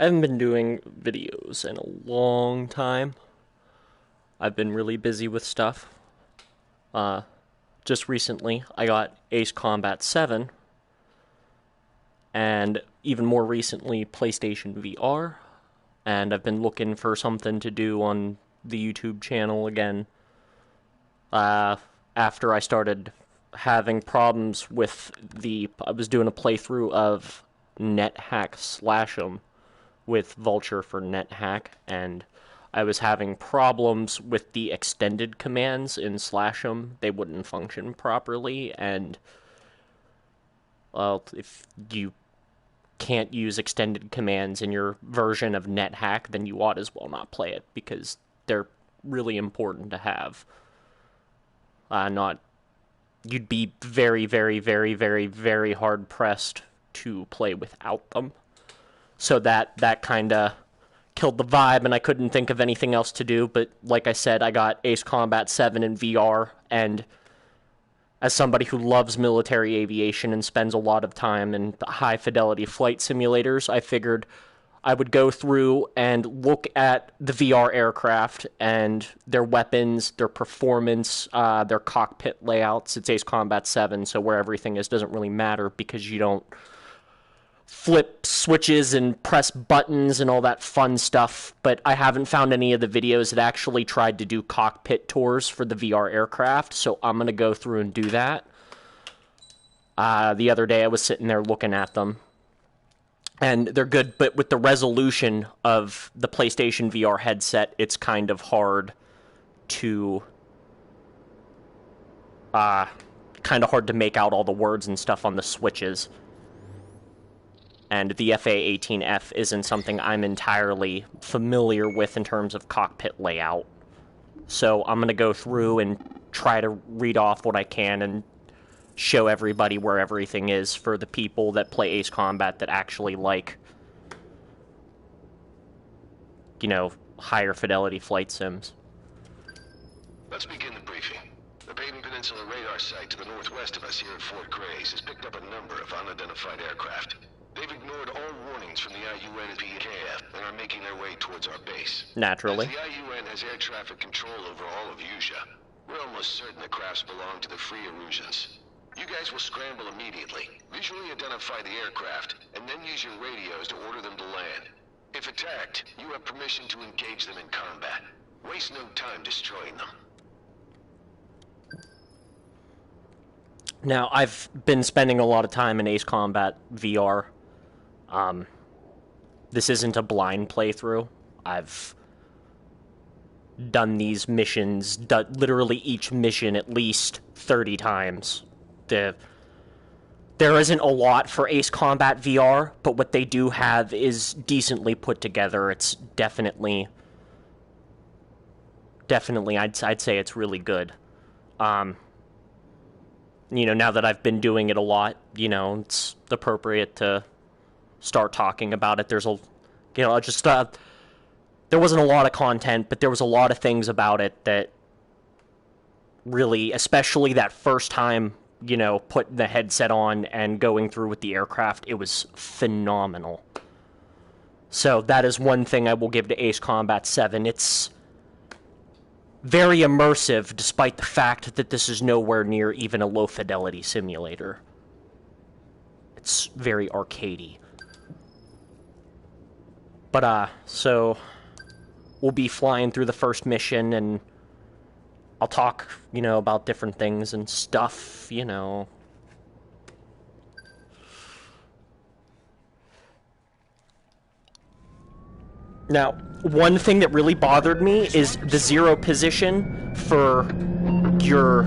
I haven't been doing videos in a long time. I've been really busy with stuff. Uh, just recently, I got Ace Combat 7, and even more recently, PlayStation VR, and I've been looking for something to do on the YouTube channel again. After I started having problems with I was doing a playthrough of NetHack Slash 'em with Vulture for NetHack, and I was having problems with the extended commands in Slash 'em. They wouldn't function properly, and well, if you can't use extended commands in your version of NetHack, then you ought as well not play it, because they're really important to have. Not You'd be very, very, very, very, very hard pressed to play without them. So that kind of killed the vibe, and I couldn't think of anything else to do. But like I said, I got Ace Combat 7 in VR, and as somebody who loves military aviation and spends a lot of time in high-fidelity flight simulators, I figured I would go through and look at the VR aircraft and their weapons, their performance, their cockpit layouts. It's Ace Combat 7, so where everything is doesn't really matter because you don't flip switches and press buttons and all that fun stuff. But I haven't found any of the videos that actually tried to do cockpit tours for the VR aircraft, so I'm going to go through and do that. The other day I was sitting there looking at them, and they're good, but with the resolution of the PlayStation VR headset, it's kind of hard to make out all the words and stuff on the switches. And the A-18F isn't something I'm entirely familiar with in terms of cockpit layout. So I'm going to go through and try to read off what I can and show everybody where everything is for the people that play Ace Combat that actually like, higher fidelity flight sims. Let's begin the briefing. The Baden Peninsula radar site to the northwest of us here at Fort Grays has picked up a number of unidentified aircraft. They've ignored all warnings from the A-18F and are making their way towards our base. Naturally. As the AUN has air traffic control over all of Usia, we're almost certain the crafts belong to the Free Erusians. You guys will scramble immediately, visually identify the aircraft, and then use your radios to order them to land. If attacked, you have permission to engage them in combat. Waste no time destroying them. Now, I've been spending a lot of time in Ace Combat VR. This isn't a blind playthrough. I've done these missions, literally each mission at least 30 times. There isn't a lot for Ace Combat VR, but what they do have is decently put together. It's definitely, I'd say it's really good. Now that I've been doing it a lot, it's appropriate to start talking about it. There wasn't a lot of content, but there was a lot of things about it that really, especially that first time, putting the headset on and going through with the aircraft, it was phenomenal. So that is one thing I will give to Ace Combat 7. It's very immersive, despite the fact that this is nowhere near even a low-fidelity simulator. It's very arcadey. But, so we'll be flying through the first mission, and I'll talk, about different things and stuff, Now, one thing that really bothered me is the zero position for your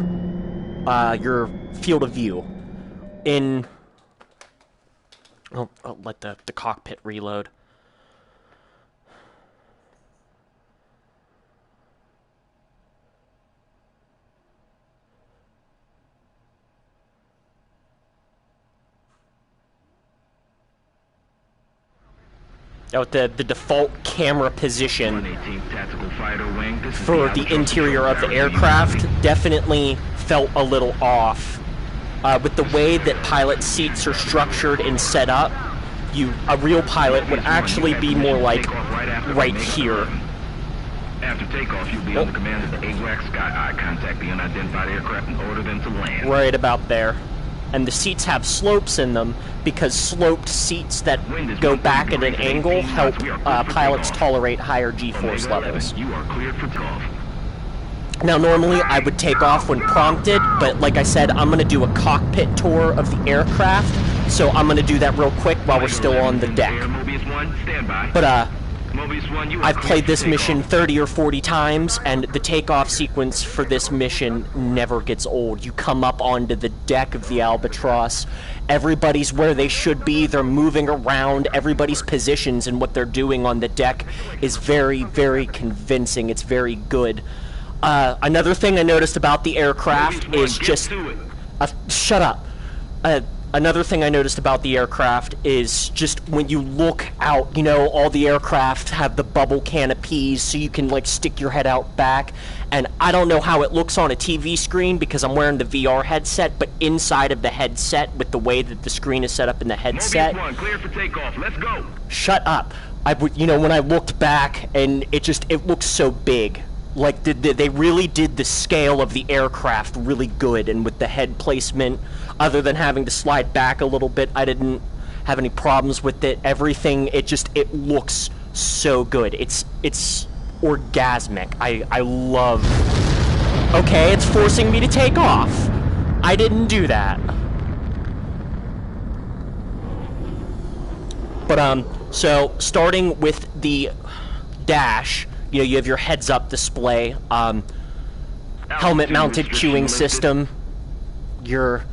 field of view. I'll let the cockpit reload. The default camera position for the interior of the aircraft definitely felt a little off. With the way that pilot seats are structured and set up, a real pilot would actually be more like right here. After takeoff, you'll be under command of the AWACS Sky Eye. Contact the unidentified aircraft and order them to land. Right about there. And the seats have slopes in them because sloped seats that go back at an angle help pilots tolerate higher G-force levels. You are cleared for takeoff. Now, normally I would take off when prompted, but like I said, I'm going to do a cockpit tour of the aircraft, so I'm going to do that real quick while we're still on the deck. But, I've played this mission 30 or 40 times, and the takeoff sequence for this mission never gets old. You come up onto the deck of the Albatross, everybody's where they should be, they're moving around, everybody's positions and what they're doing on the deck is very, very convincing. It's very good. Another thing I noticed about the aircraft is just... shut up. Another thing I noticed about the aircraft is just when you look out, you know, all the aircraft have the bubble canopies so you can, like, stick your head out back. And I don't know how it looks on a TV screen because I'm wearing the VR headset, but inside of the headset, with the way that the screen is set up in the headset... Mobius 1, clear for takeoff. Let's go. Shut up. You know, when I looked back, and it looks so big. Like, they really did the scale of the aircraft really good, and with the head placement, other than having to slide back a little bit, I didn't have any problems with it. Everything, it looks so good. It's orgasmic. I love... Okay, it's forcing me to take off. I didn't do that. But, so, starting with the dash... You know, you have your heads-up display, helmet-mounted cueing system, your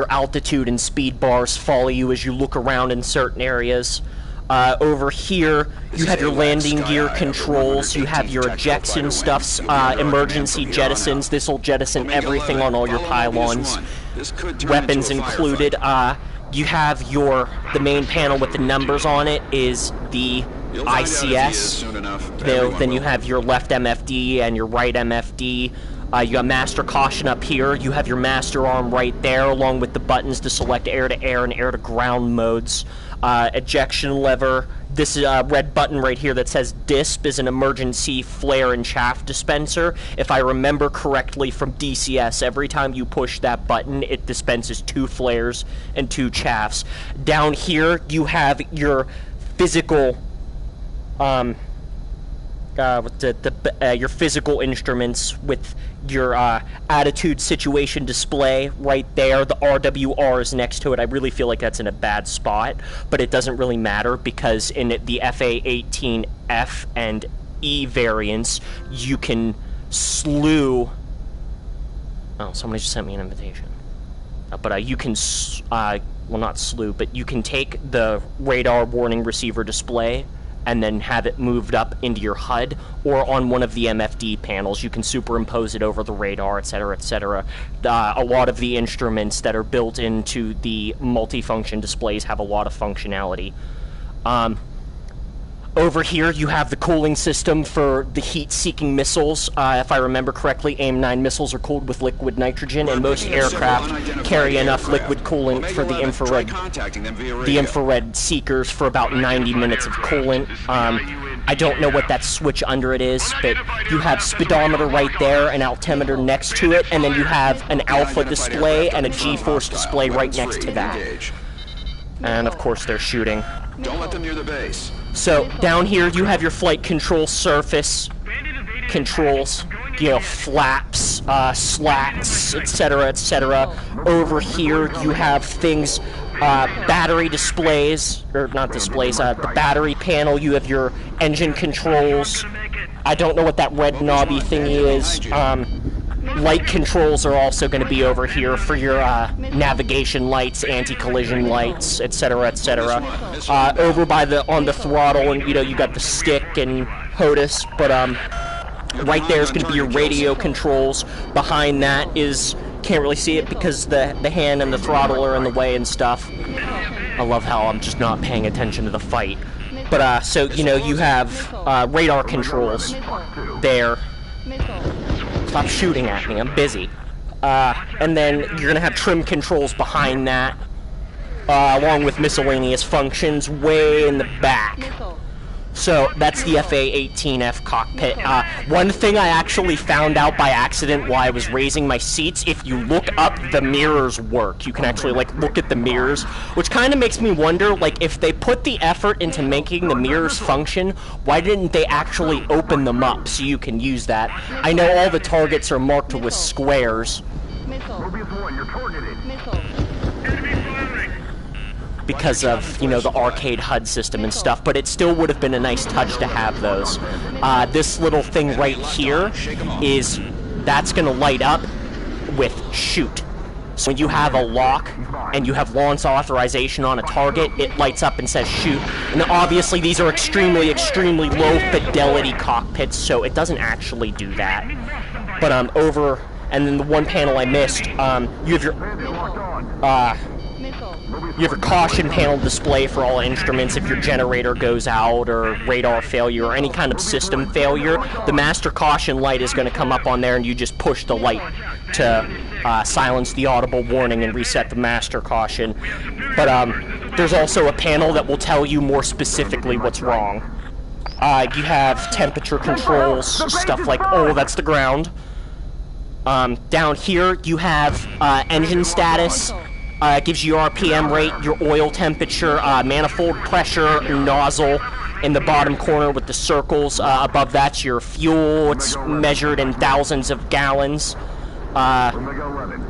altitude and speed bars follow you as you look around in certain areas. Over here, you have your landing gear controls, you have your ejection stuffs, emergency jettisons. This will jettison everything on all your pylons, weapons included. You have the main panel with the numbers on it is the ICS. Then you have your left MFD and your right MFD. You got master caution up here. You have your master arm right there, along with the buttons to select air-to-air and air-to-ground modes. Ejection lever. This red button right here that says DISP is an emergency flare and chaff dispenser. If I remember correctly from DCS, every time you push that button, it dispenses 2 flares and 2 chaffs. Down here, you have your physical... your physical instruments with your attitude situation display right there. The RWR is next to it. I really feel like that's in a bad spot, but it doesn't really matter because in the A-18F and E variants, you can slew... Oh, somebody just sent me an invitation. But you can... well, not slew, but you can take the radar warning receiver display and then have it moved up into your HUD, or on one of the MFD panels. You can superimpose it over the radar, etc., etc. A lot of the instruments that are built into the multifunction displays have a lot of functionality. Over here, you have the cooling system for the heat-seeking missiles. If I remember correctly, AIM-9 missiles are cooled with liquid nitrogen, and most aircraft carry enough liquid coolant for the infrared seekers for about 90 minutes of coolant. I don't know what that switch under it is, but you have speedometer right there, an altimeter next to it, and then you have an alpha display and a G-force display right next to that. And of course, they're shooting. Don't let them near the base. So, down here, you have your flight control surface controls, you know, flaps, slats, etc., etc. Over here, you have things, battery displays, or not displays, the battery panel, you have your engine controls. I don't know what that red knobby thingy is. Light controls are also going to be over here for your navigation lights, anti-collision lights, etc., etc. Over by on the throttle, and you know, you got the stick and HOTUS, but right there is going to be your radio controls. Behind that is, can't really see it because the hand and the throttle are in the way and stuff. I love how I'm just not paying attention to the fight. But so you know, you have radar controls there. Stop shooting at me, I'm busy. And then you're gonna have trim controls behind that. along with miscellaneous functions way in the back. So that's the A-18F cockpit. One thing I actually found out by accident while I was raising my seats, if you look up, the mirrors work. You can actually, like, look at the mirrors, which kind of makes me wonder, like, if they put the effort into making the mirrors function, why didn't they actually open them up so you can use that? I know all the targets are marked with squares. Because of, you know, the arcade HUD system and stuff, but it still would have been a nice touch to have those. This little thing right here that's going to light up with shoot. So when you have a lock and you have launch authorization on a target, it lights up and says shoot. And obviously these are extremely, extremely low fidelity cockpits, so it doesn't actually do that. But and then the one panel I missed, you have your caution panel display for all instruments if your generator goes out or radar failure or any kind of system failure. The master caution light is going to come up on there, and you just push the light to silence the audible warning and reset the master caution. But there's also a panel that will tell you more specifically what's wrong. You have temperature controls, stuff like, oh, that's the ground. Down here you have engine status. It gives you your RPM rate, your oil temperature, manifold pressure, nozzle in the bottom corner with the circles. Above that's your fuel. It's measured in thousands of gallons.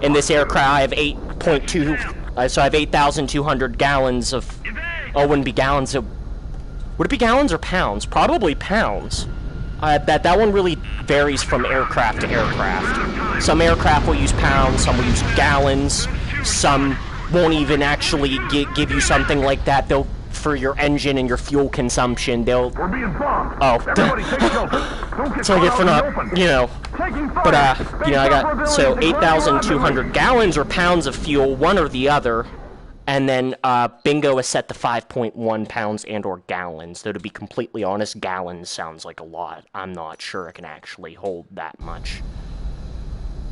In this aircraft, I have 8.2, so I have 8,200 gallons of, oh, it wouldn't be gallons of, would it be gallons or pounds? Probably pounds. That one really varies from aircraft to aircraft. Some aircraft will use pounds, some will use gallons. Some won't even actually give you something like that. They'll, for your engine and your fuel consumption, they'll... Oh. That's what I get for not, you know... But, you know, I got, so 8,200 gallons or pounds of fuel, one or the other. And then, bingo is set to 5.1 pounds and or gallons. Though, to be completely honest, gallons sounds like a lot. I'm not sure it can actually hold that much.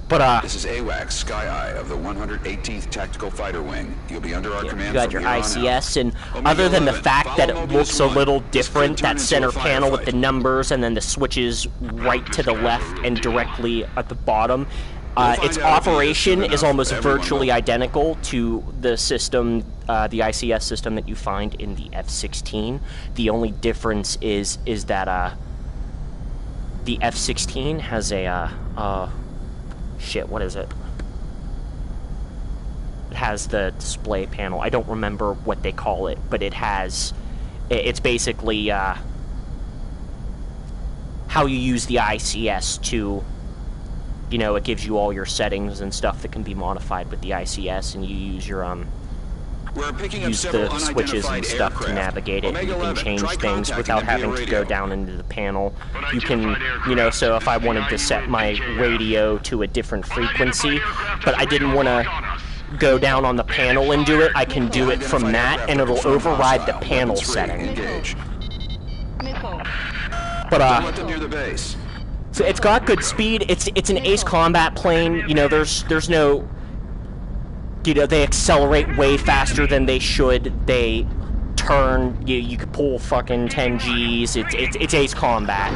But, this is AWACS, Sky Eye of the 118th Tactical Fighter Wing. You'll be under our command. You got your ICS, and other than the fact that it looks a little different, that center panel with the numbers and then the switches right to the left and directly at the bottom, its operation is almost virtually identical to the system, the ICS system that you find in the F-16. The only difference is that the F-16 has a shit, what is it? It has the display panel. I don't remember what they call it, but it has... It's basically how you use the ICS to... You know, it gives you all your settings and stuff that can be modified with the ICS, and you use your, use the switches and stuff to navigate it. You can change things without having to go down into the panel. You can, you know, so if I wanted to set my radio to a different frequency, but I didn't want to go down on the panel and do it, I can do it from that, and it'll override the panel setting. But, so it's got good speed. It's an ace combat plane. You know, there's no... You know, they accelerate way faster than they should. They turn. You could pull fucking 10 Gs. It's ace combat.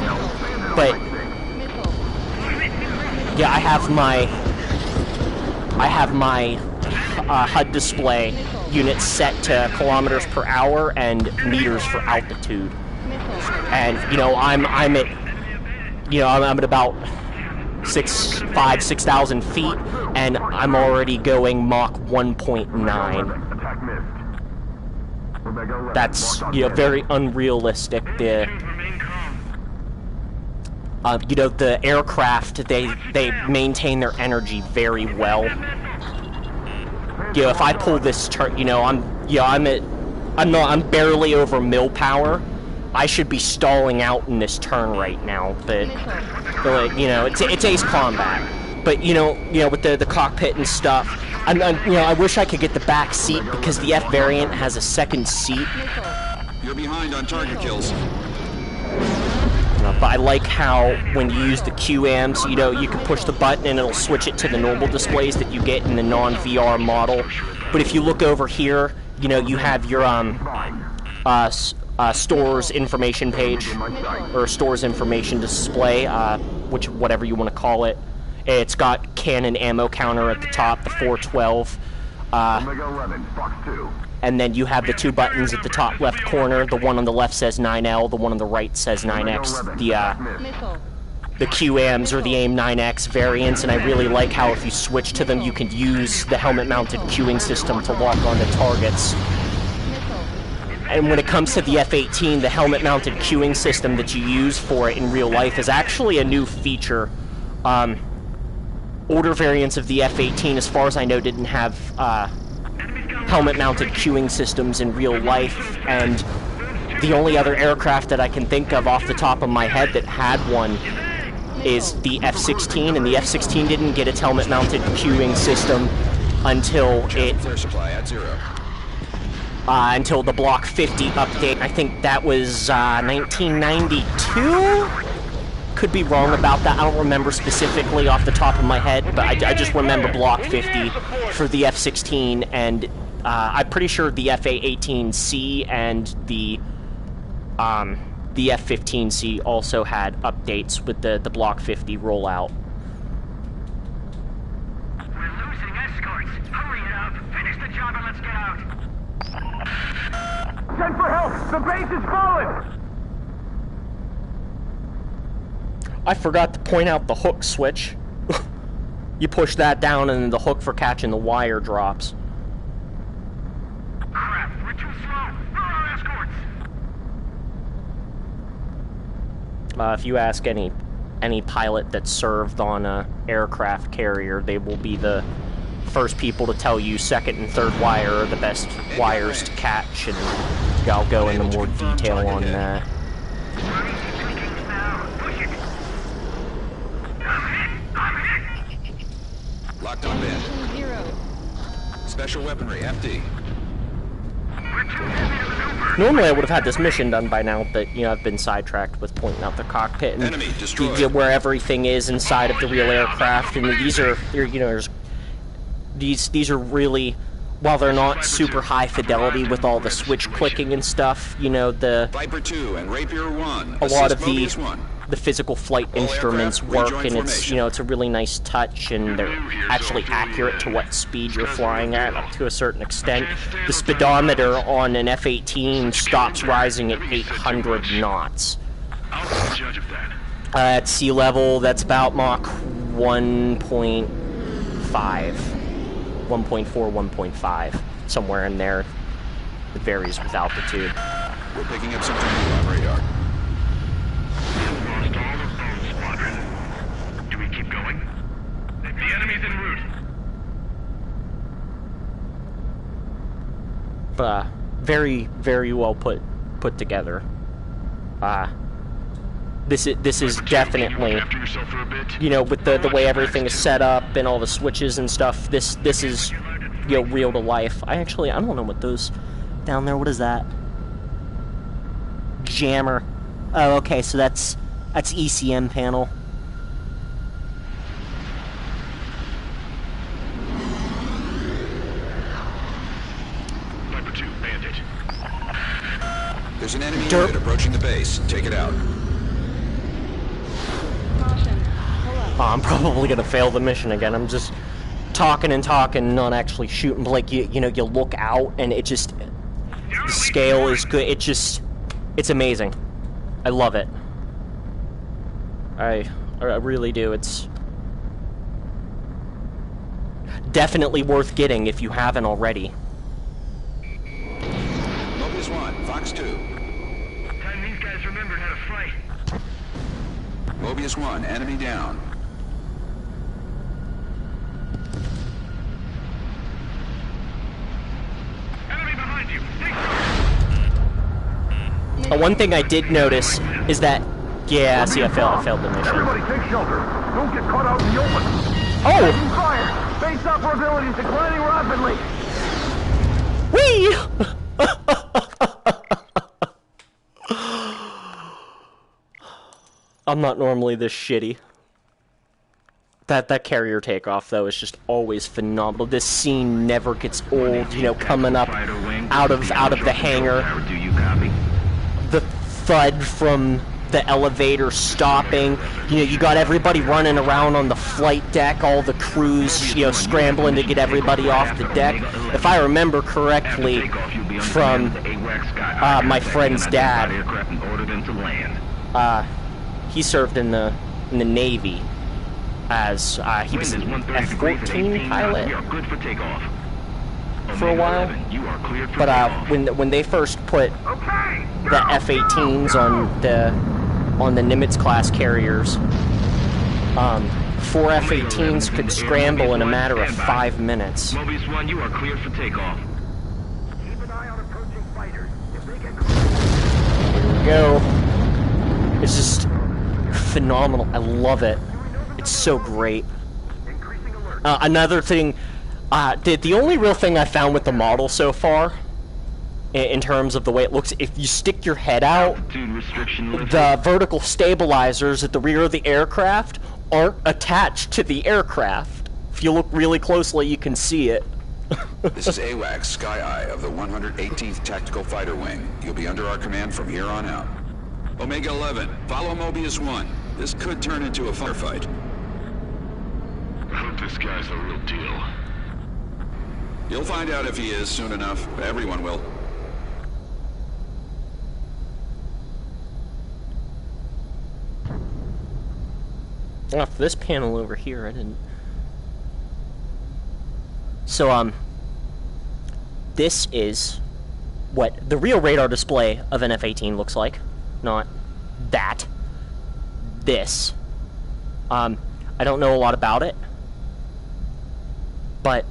But yeah, I have my HUD display unit set to kilometers per hour and meters for altitude. And you know, I'm at about 6,000 feet, and I'm already going Mach 1.9. That's, you know, very unrealistic. You know, the aircraft, they maintain their energy very well. You know, if I pull this turn, you know, I'm barely over mil power. I should be stalling out in this turn right now, but you know, it's ace combat. But you know, with the cockpit and stuff, you know, I wish I could get the back seat because the F variant has a second seat. You're behind on target kills. But I like how when you use the QAMs, you know, you can push the button and it'll switch it to the normal displays that you get in the non-VR model. But if you look over here, you know, you have your stores information page, or stores information display, whatever you want to call it. It's got cannon ammo counter at the top, the 412. And then you have the two buttons at the top left corner. The one on the left says 9L, the one on the right says 9X. The QAMs or the AIM 9X variants, and I really like how if you switch to them, you can use the helmet-mounted queuing system to lock onto targets. And when it comes to the F-18, the helmet-mounted queuing system that you use for it in real life is actually a new feature. Older variants of the F-18, as far as I know, didn't have helmet-mounted queuing systems in real life, and the only other aircraft that I can think of off the top of my head that had one is the F-16, and the F-16 didn't get its helmet-mounted queuing system until until the Block 50 update. I think that was 1992? Could be wrong about that. I don't remember specifically off the top of my head, but I just remember Block 50 for the F-16, and I'm pretty sure the F-A-18C and the F-15C also had updates with the Block 50 rollout. We're losing escorts. Hurry it up. Finish the job and let's get out. Send for help. The base is falling. I forgot to point out the hook switch. You push that down and then the hook for catching the wire drops. Crap, we're too slow. Where are our escorts? If you ask any pilot that served on a aircraft carrier, they will be the first people to tell you second and third wire are the best wires to catch, and I'll go into more detail on that. Locked on bed. Special weaponry, FD. Normally I would have had this mission done by now, but, you know, I've been sidetracked with pointing out the cockpit and where everything is inside of the real aircraft, and these are really, while they're not super high fidelity with all the switch clicking and stuff, you know, Viper 2 and Rapier 1. a lot of the physical flight instruments work, and it's, you know, it's a really nice touch, and they're actually accurate to what speed you're flying at up to a certain extent. The speedometer on an F-18 stops rising at 800 knots. I'll be the judge of that. At sea level, that's about Mach 1.5. 1.4, 1.5. Somewhere in there. It varies with altitude. We're picking up something new on radar. Lost all of Bone Squadron. Do we keep going? The enemy's en route. Very, very well put together. This is definitely, you know, with the way everything is set up and all the switches and stuff. This is, you know, real to life. I don't know what those down there. What is that? Jammer. Oh, okay. So that's ECM panel. Viper 2, Bandit. There's an enemy unit approaching the base. Take it out. I'm probably gonna fail the mission again. I'm just talking and talking, not actually shooting. Like you know, you look out and it just, the scale is good. It's amazing. I love it. I really do. It's definitely worth getting if you haven't already. Mobius 1, Fox 2. Time these guys remembered how to fight. Mobius 1, enemy down. Enemy behind you. Take One thing I did notice is that, yeah, see, I failed the mission. Everybody take shelter. Don't get caught out in the open. Oh! Fire! Base operability is declining rapidly. Whee! I'm not normally this shitty. That carrier takeoff, though, is just always phenomenal. This scene never gets old, you know, coming up out of the hangar. Tower 2, you copy? The thud from the elevator stopping. You know, you got everybody running around on the flight deck, all the crews, you know, scrambling to get everybody off the deck. If I remember correctly from my friend's dad, he served in the Navy as he was an F-14 pilot for a while. But when they first put the F-18s on the Nimitz class carriers, 4 F-18s could scramble in a matter of 5 minutes. Mobius 1, you are cleared for takeoff. Keep an eye on approaching fighters. If they get Here we go. It's just phenomenal. I love it. It's so great. increasing alert. Another thing, the only real thing I found with the model so far, in terms of the way it looks, if you stick your head out, Altitude restriction lifted. the vertical stabilizers at the rear of the aircraft aren't attached to the aircraft. If you look really closely, you can see it. This is AWACS, Sky Eye of the 118th Tactical Fighter Wing. You'll be under our command from here on out. Omega 11, follow Mobius 1. This could turn into a firefight. I hope this guy's the real deal. You'll find out if he is soon enough. Everyone will. Off this panel over here, I didn't. So, this is what the real radar display of an F-18 looks like. Not that. This. I don't know a lot about it, but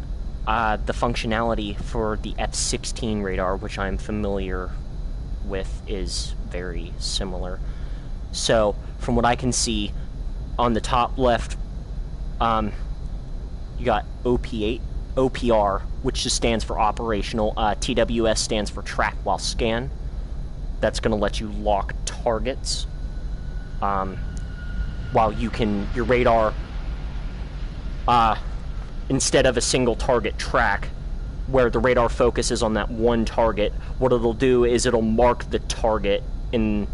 the functionality for the F-16 radar, which I'm familiar with, is very similar. So, from what I can see, on the top left, you got OPR, which just stands for operational. TWS stands for track while scan. That's going to let you lock targets. While your radar, instead of a single target track, where the radar focuses on that one target, what it'll do is it'll mark the target in,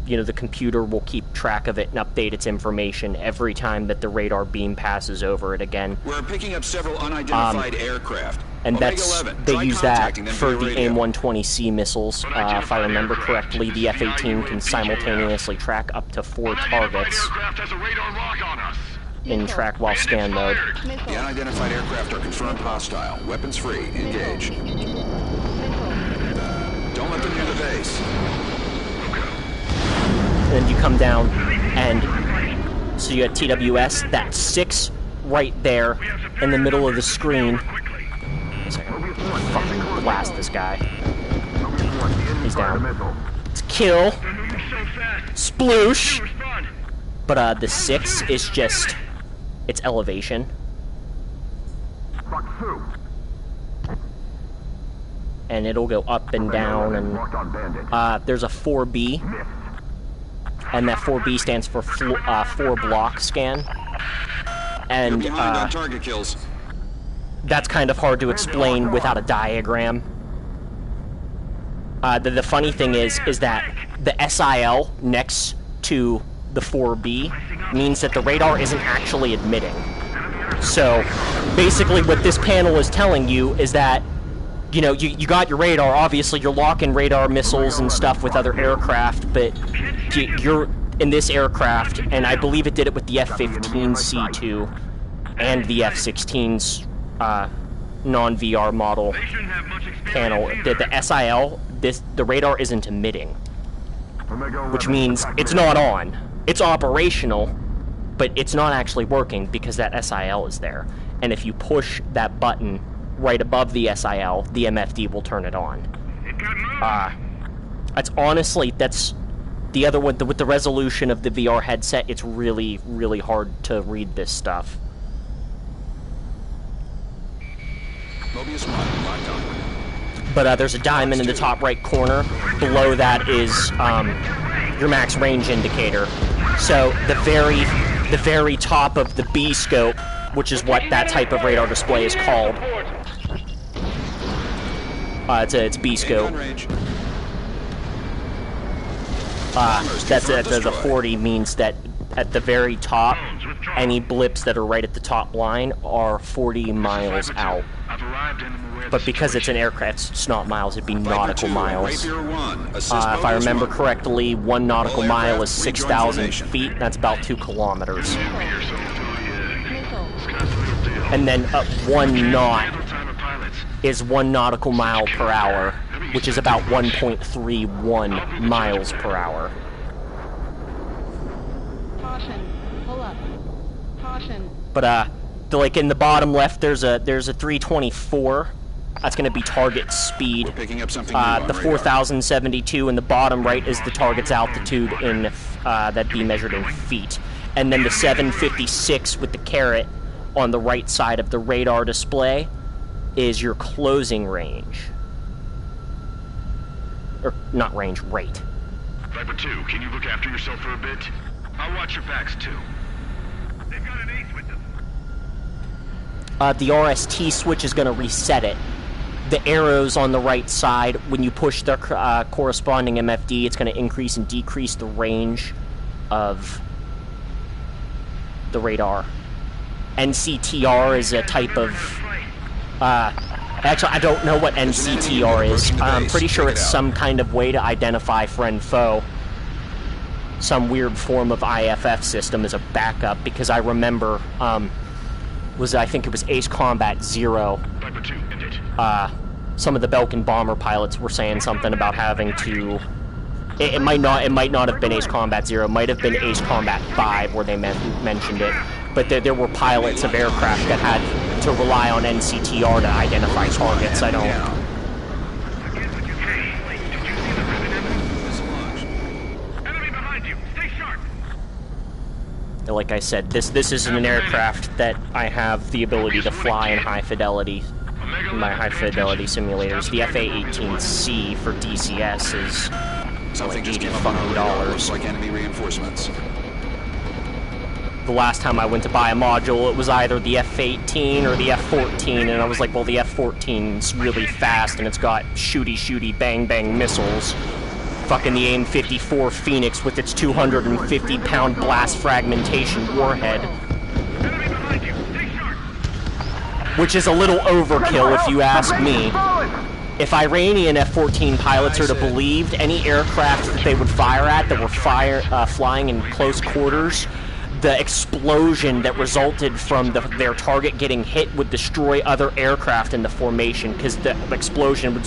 the computer will keep track of it and update its information every time that the radar beam passes over it again. We're picking up several unidentified aircraft. And Omega that's 11, they try use that contacting them for via the radio. AIM-120C missiles. If I remember correctly, the F-18 can simultaneously track up to 4 targets Aircraft has a radar lock on us. in track while scan mode. The unidentified aircraft are confirmed hostile. Weapons free. Engage. Don't let them near the base. And then you come down, and so you got TWS, that's 6 right there in the middle of the screen. Let's fucking blast this guy. He's down. It's kill. Sploosh. But the 6 is just, it's elevation. And it'll go up and down, and there's a 4B. And that 4B stands for 4 block scan. And You're behind on target kills. that's kind of hard to explain without a diagram. The funny thing is that the SIL next to the 4B means that the radar isn't actually admitting. So basically what this panel is telling you is that, you got your radar, obviously you're locking radar missiles and stuff with other aircraft, but you're in this aircraft, and I believe it did it with the F-15C2 and the F-16's non-VR model panel. The SIL, the radar isn't emitting, which means it's not on. It's operational, but it's not actually working because that SIL is there. And if you push that button right above the SIL, the MFD will turn it on. That's the other one, with the resolution of the VR headset, it's really, really hard to read this stuff. Mobius 1, locked on. But there's a diamond in the top right corner. Below that is your max range indicator. So the very top of the B scope, which is what that type of radar display is called, It's B In scope. gun range. That's it. The 40 means that at the very top, any blips that are right at the top line are 40 miles out. I've arrived and am aware of But the because it's an situation. aircraft, it's not miles, it'd be Viper nautical 2, miles. Rapier 1. Assist If I Bogus remember 1. correctly, 1 nautical All mile aircraft is rejoin 6,000 formation. feet. That's about 2 kilometers. Here, so sky's the real deal. And then 1 knot Idle time of pilots. is 1 nautical mile per hour, which is about 1.31 miles per hour. Caution. Pull up. Caution. But like in the bottom left, there's a 324. That's going to be target speed. We're picking up something new on The radar. 4072 in the bottom right is the target's altitude in that'd be measured in feet. And then the 756 with the caret on the right side of the radar display is your closing range. Or not range, rate. Viper 2, can you look after yourself for a bit? I'll watch your backs too. They've got an ace with them. The RST switch is going to reset it. The arrows on the right side, when you push the corresponding MFD, it's going to increase and decrease the range of the radar. NCTR is a type of... actually, I don't know what NCTR is. I'm pretty sure it's some kind of way to identify friend-foe. Some weird form of IFF system as a backup, because I remember... I think it was Ace Combat Zero. Viper 2, end it. Some of the Belkin bomber pilots were saying something about having to. It might not have been Ace Combat Zero. It might have been Ace Combat 5 where they mentioned it. But there were pilots of aircraft that had to rely on NCTR to identify targets. I don't. Enemy behind you. Stay sharp. Like I said, this isn't an aircraft that I have the ability to fly in high fidelity. My high fidelity simulators. The FA-18C for DCS is Something like just $80 came up on our fucking radar. dollars. Looks like enemy reinforcements. The last time I went to buy a module, it was either the F-18 or the F-14, and I was like, well, the F-14's really fast, and it's got shooty, bang missiles. Fucking the AIM-54 Phoenix with its 250-pound blast fragmentation warhead. Which is a little overkill, if you ask me. If Iranian F-14 pilots are to believe, any aircraft that they would fire at that were flying in close quarters, the explosion that resulted from their target getting hit would destroy other aircraft in the formation, because the explosion would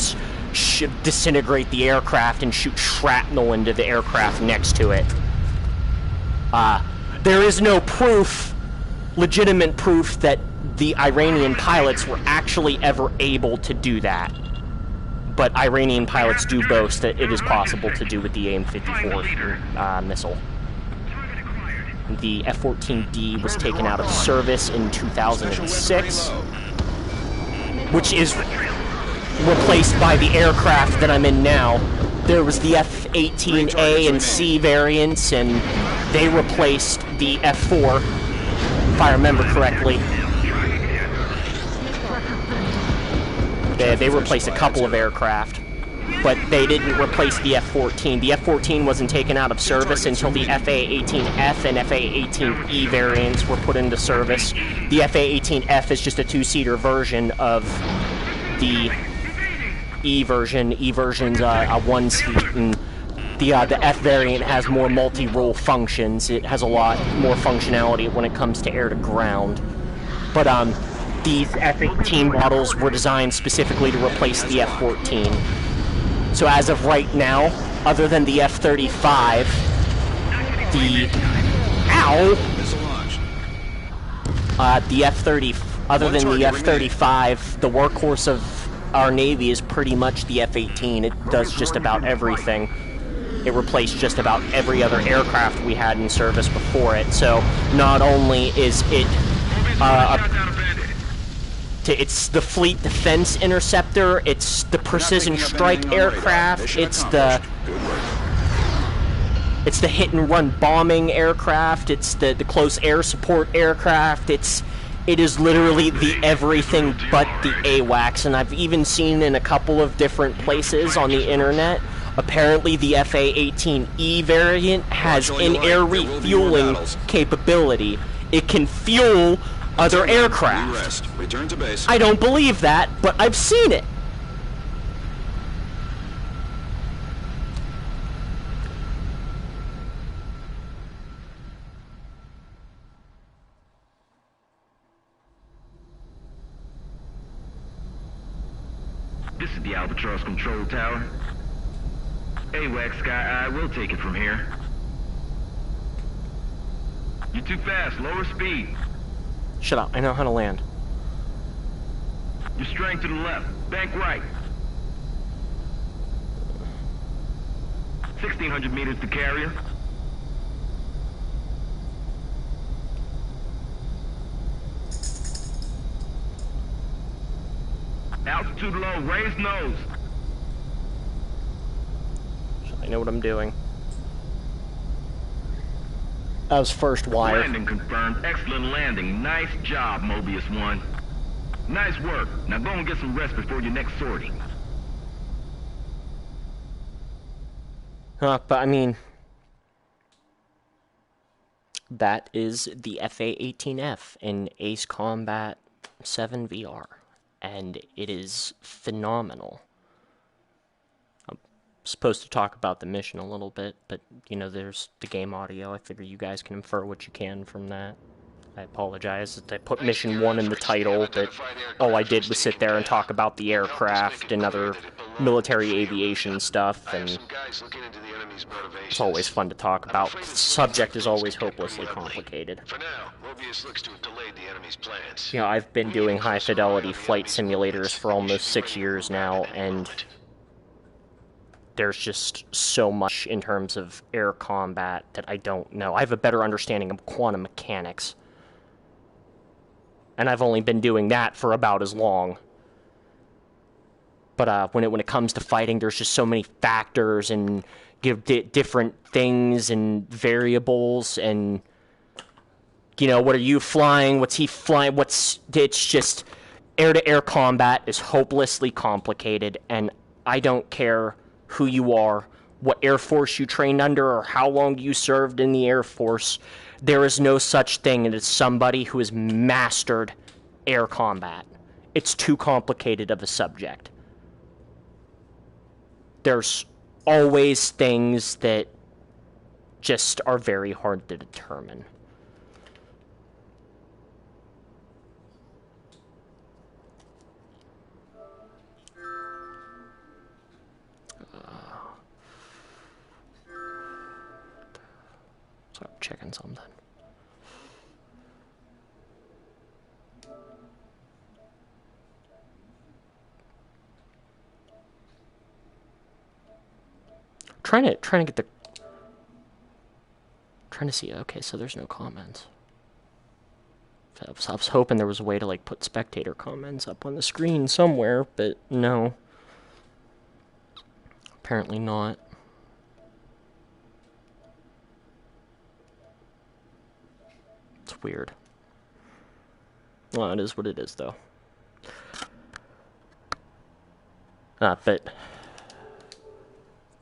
disintegrate the aircraft and shoot shrapnel into the aircraft next to it. There is no proof, legitimate proof, that the Iranian pilots were actually ever able to do that. But Iranian pilots do boast that it is possible to do with the AIM-54 missile. The F-14D was taken out of service in 2006, which is replaced by the aircraft that I'm in now. There was the F-18A and C variants, and they replaced the F-4, if I remember correctly. They replaced a couple of aircraft, but they didn't replace the F-14. The F-14 wasn't taken out of service until the A-18F and FA-18E variants were put into service. The FA-18F is just a two-seater version of the E version. E version's a one-seat, and the F variant has more multi-role functions. It has a lot more functionality when it comes to air-to-ground. But these F-18 models were designed specifically to replace the F-14. So as of right now, other than the F-35, the F-30, other than the F-35, the workhorse of our Navy is pretty much the F-18. It does just about everything. It replaced just about every other aircraft we had in service before it. So not only is it it's the Fleet Defense Interceptor, it's the Precision Strike aircraft, it's the hit-and-run bombing aircraft, it's the close air support aircraft, it's It is literally the everything but the AWACS, and I've even seen in a couple of different places on the internet, apparently the FA-18E variant has in-air refueling capability. It can fuel other aircraft. Return to base. I don't believe that, but I've seen it. This is the Albatross control tower. AWACS Sky Eye will take it from here. You're too fast. Lower speed. Shut up. I know how to land. You're straying to the left. Bank right. 1,600 meters to carrier. Altitude low. Raise nose. I know what I'm doing. That was first wire. Landing confirmed. Excellent landing. Nice job, Mobius 1. Nice work. Now go and get some rest before your next sortie. But I mean, that is the FA-18F in Ace Combat 7 VR, and it is phenomenal. I'm supposed to talk about the mission a little bit, but, you know, there's the game audio. I figure you guys can infer what you can from that. I apologize that I put Mission 1 in the title, but all I did was sit there and talk about the aircraft and other military aviation stuff, and it's always fun to talk about. The subject is always hopelessly complicated. For now, Mobius looks to have delayed the enemy's plans. You know, I've been doing high-fidelity flight simulators for almost 6 years now, and there's just so much in terms of air combat that I don't know. I have a better understanding of quantum mechanics, and I've only been doing that for about as long. But when it comes to fighting, there's just so many factors and different things and variables, and, you know, what are you flying? What's he flying? It's just air-to-air combat is hopelessly complicated, and I don't care who you are, what Air Force you trained under, or how long you served in the Air Force. There is no such thing as somebody who has mastered air combat. It's too complicated of a subject. There's always things that just are very hard to determine. So I'm checking something. Trying to get the... Trying to see... Okay, so there's no comments. I was hoping there was a way to, like, put spectator comments up on the screen somewhere, but no. Apparently not. It's weird. Well, it is what it is, though. But...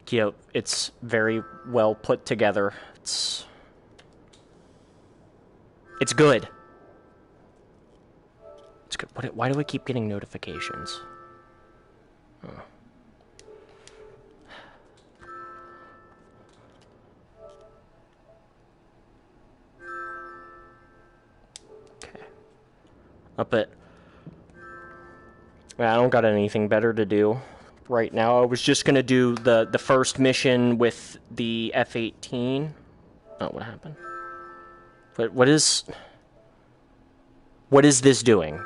You know, it's very well put together. It's good. It's good. Why do I keep getting notifications? Oh. Okay. But I don't got anything better to do right now. I was just gonna do the first mission with the F-18. Oh, what happened? But what is this doing?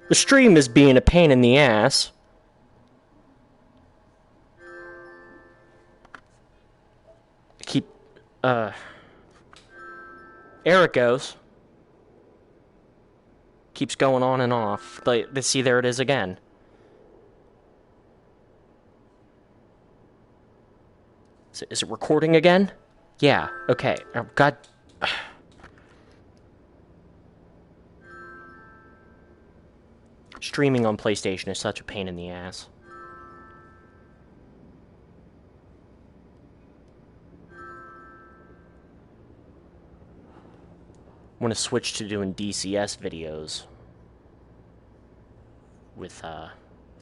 The stream is being a pain in the ass. There it goes. Keeps going on and off. See, there it is again. Is it recording again? Yeah, okay. Oh, God. Streaming on PlayStation is such a pain in the ass. I'm gonna switch to doing DCS videos with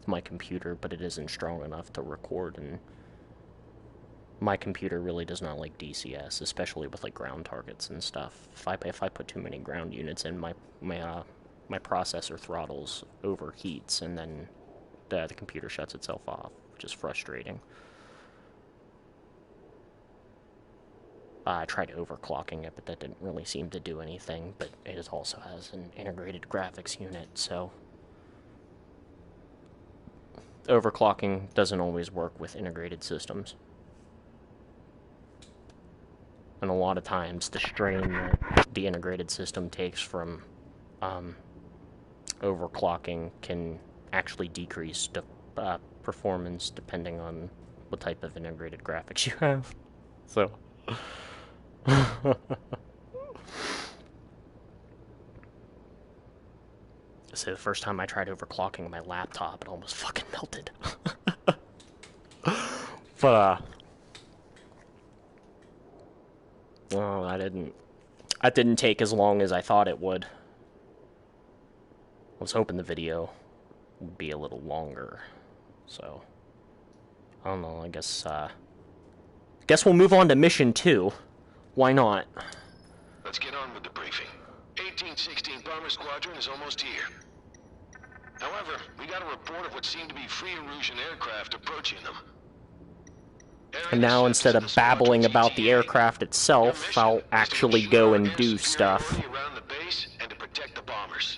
my computer, but it isn't strong enough to record, and my computer really does not like DCS, especially with like ground targets and stuff. If I put too many ground units in, my processor throttles overheats, and then the computer shuts itself off, which is frustrating. I tried overclocking it, but that didn't really seem to do anything, but it also has an integrated graphics unit, so overclocking doesn't always work with integrated systems. And a lot of times, the strain that the integrated system takes from overclocking can actually decrease performance depending on what type of integrated graphics you have. So... So the first time I tried overclocking my laptop, it almost fucking melted. But, well, that didn't take as long as I thought it would. I was hoping the video would be a little longer, so, I don't know, I guess we'll move on to mission 2. Why not? Let's get on with the briefing. 1816 Bomber Squadron is almost here. However, we got a report of what seemed to be free Erusian aircraft approaching them. And now, instead of babbling about the aircraft itself, I'll actually go and do stuff. Around the base and to protect the bombers.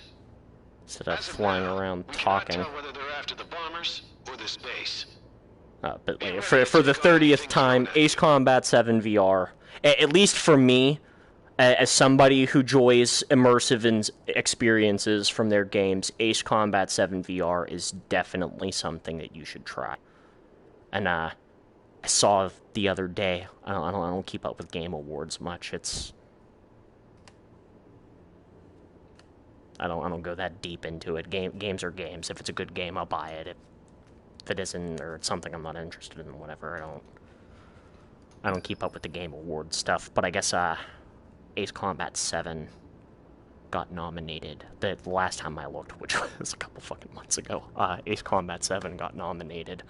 Instead of flying around talking. We cannot tell whether they're after the bombers or this base. But later, for the 30th time, Ace Combat 7 VR. At least for me, as somebody who enjoys immersive experiences from their games, Ace Combat 7 VR is definitely something that you should try. And I saw the other day, I don't keep up with Game Awards much. I don't go that deep into it. Games are games. If it's a good game, I'll buy it. If it isn't, or it's something I'm not interested in, whatever, I don't keep up with the Game Awards stuff. But I guess Ace Combat 7 got nominated. The last time I looked, which was a couple fucking months ago, Ace Combat 7 got nominated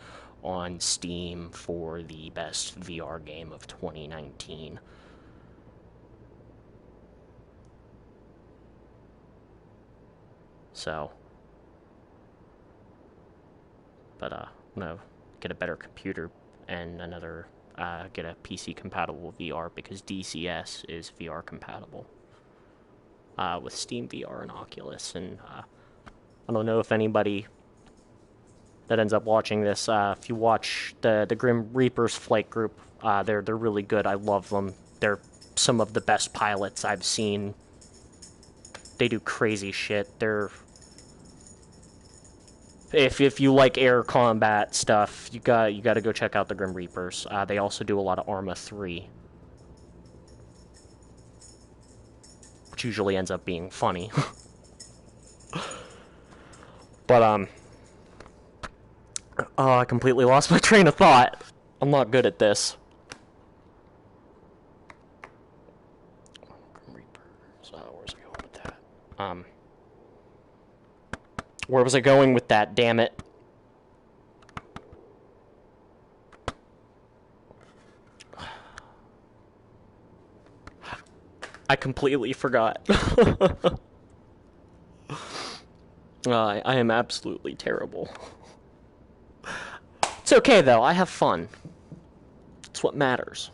on Steam for the best VR game of 2019. So, but I'm gonna get a better computer and get a PC compatible VR, because DCS is VR compatible with Steam VR and Oculus. And I don't know if anybody that ends up watching this, if you watch the Grim Reapers flight group, they're really good. I love them. They're some of the best pilots I've seen. They do crazy shit. If you like air combat stuff, you got to go check out the Grim Reapers. They also do a lot of Arma 3, which usually ends up being funny. But oh, I completely lost my train of thought. I'm not good at this. Grim Reapers. Where's I going with that? Where was I going with that, damn it? I completely forgot. I am absolutely terrible. It's okay, though. I have fun. It's what matters.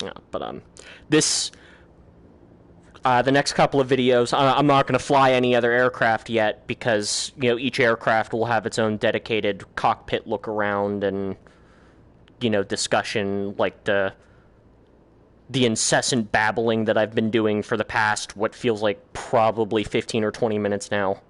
Yeah, but, the next couple of videos, I'm not going to fly any other aircraft yet, because, each aircraft will have its own dedicated cockpit look around and, discussion, like the incessant babbling that I've been doing for the past, what feels like probably 15 or 20 minutes now.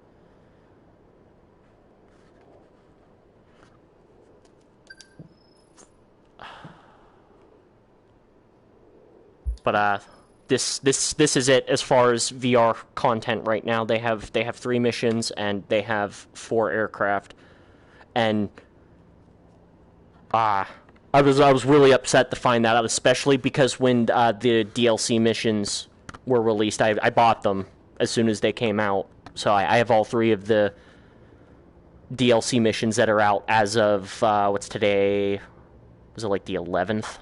But this is it as far as VR content right now. They have 3 missions and they have 4 aircraft, and I was really upset to find that out, especially because when the DLC missions were released, I bought them as soon as they came out. So I have all 3 of the DLC missions that are out as of what's today? Was it like the 11th,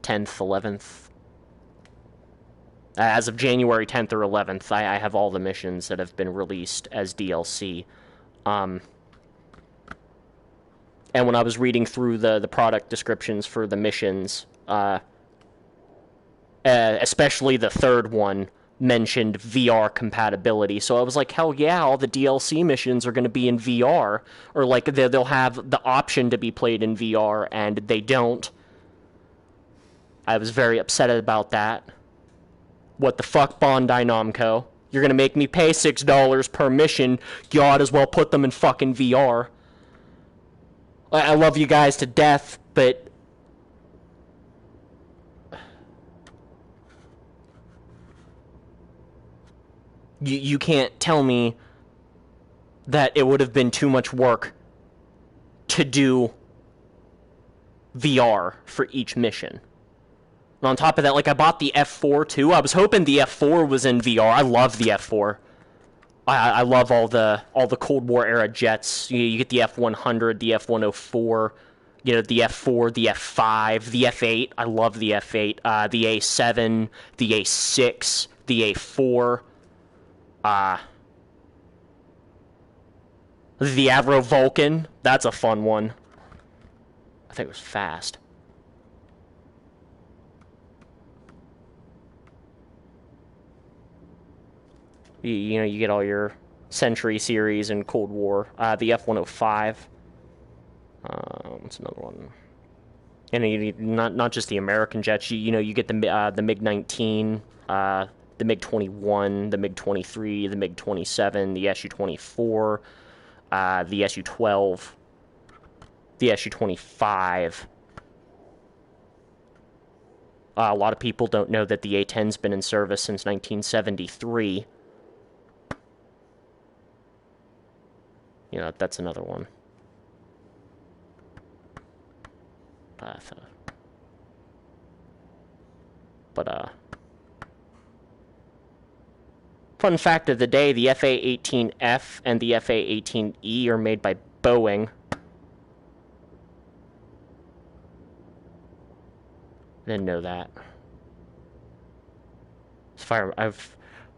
10th, 11th? As of January 10th or 11th, I have all the missions that have been released as DLC. And when I was reading through the product descriptions for the missions, especially the third one, mentioned VR compatibility. So I was like, hell yeah, all the DLC missions are going to be in VR. Or like they'll have the option to be played in VR, and they don't. I was very upset about that. What the fuck, Bandai Namco? You're going to make me pay $6 per mission. You ought as well put them in fucking VR. I love you guys to death, but you can't tell me that it would have been too much work to do VR for each mission. And on top of that, like, I bought the F4 too. I was hoping the F4 was in VR. I love the F4. I love all the Cold War era jets. You get the F100, the F104, you know, the F4, the F5, the F8. I love the F8. The A7, the A6, the A4. The Avro Vulcan. That's a fun one. I think it was fast. You know, you get all your Century series and Cold War. The F-105. What's another one? And you not just the American jets. You know, you get the MiG-19, the MiG-21, the MiG-23, the MiG-27, the Su-24, the Su-12, the Su-25. A lot of people don't know that the A-10's been in service since 1973. You know, that's another one. Fun fact of the day, the A-18F and the A-18E are made by Boeing. Didn't know that.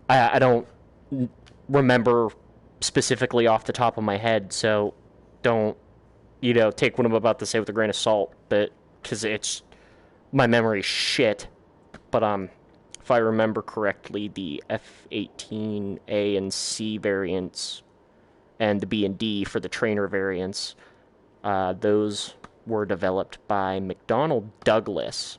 I don't remember specifically off the top of my head, so don't, you know, take what I'm about to say with a grain of salt, but, because it's, my memory's shit, but, if I remember correctly, the F-18A and C variants, and the B and D for the trainer variants, those were developed by McDonnell Douglas.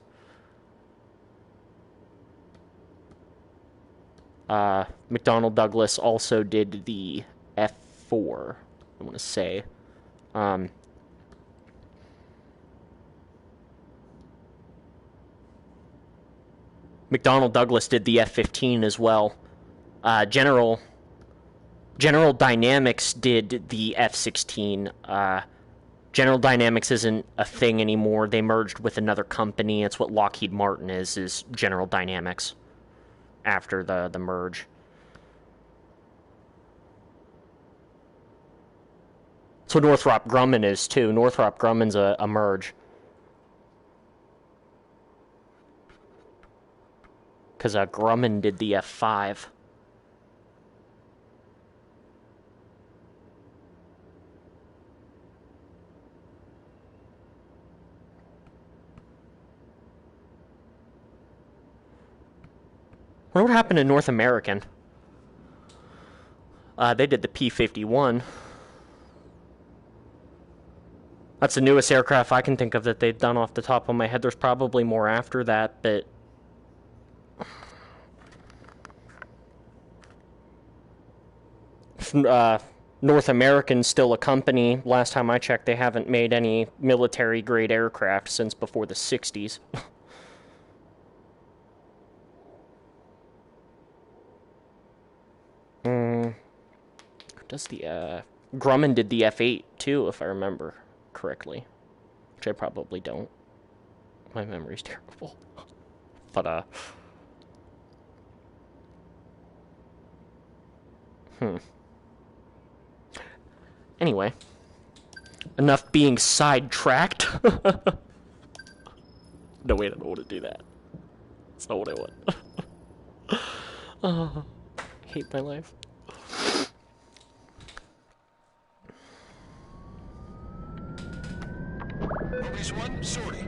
McDonnell Douglas also did the F4, I want to say. McDonnell Douglas did the F-15 as well. General Dynamics did the F-16. General Dynamics isn't a thing anymore. They merged with another company. It's what Lockheed Martin is General Dynamics after the merge. So Northrop Grumman is too. Northrop Grumman's a merge. Because Grumman did the F5. I wonder what happened to North American. They did the P-51. That's the newest aircraft I can think of that they've done off the top of my head. There's probably more after that, but... North American's still a company. Last time I checked, they haven't made any military-grade aircraft since before the 60s. does the, Grumman did the F8 too, if I remember correctly. Which I probably don't. My memory's terrible. But, Anyway. Enough being sidetracked. No, wait, I don't want to do that. That's not what I want. Oh, hate my life. Mobius 1, sortie.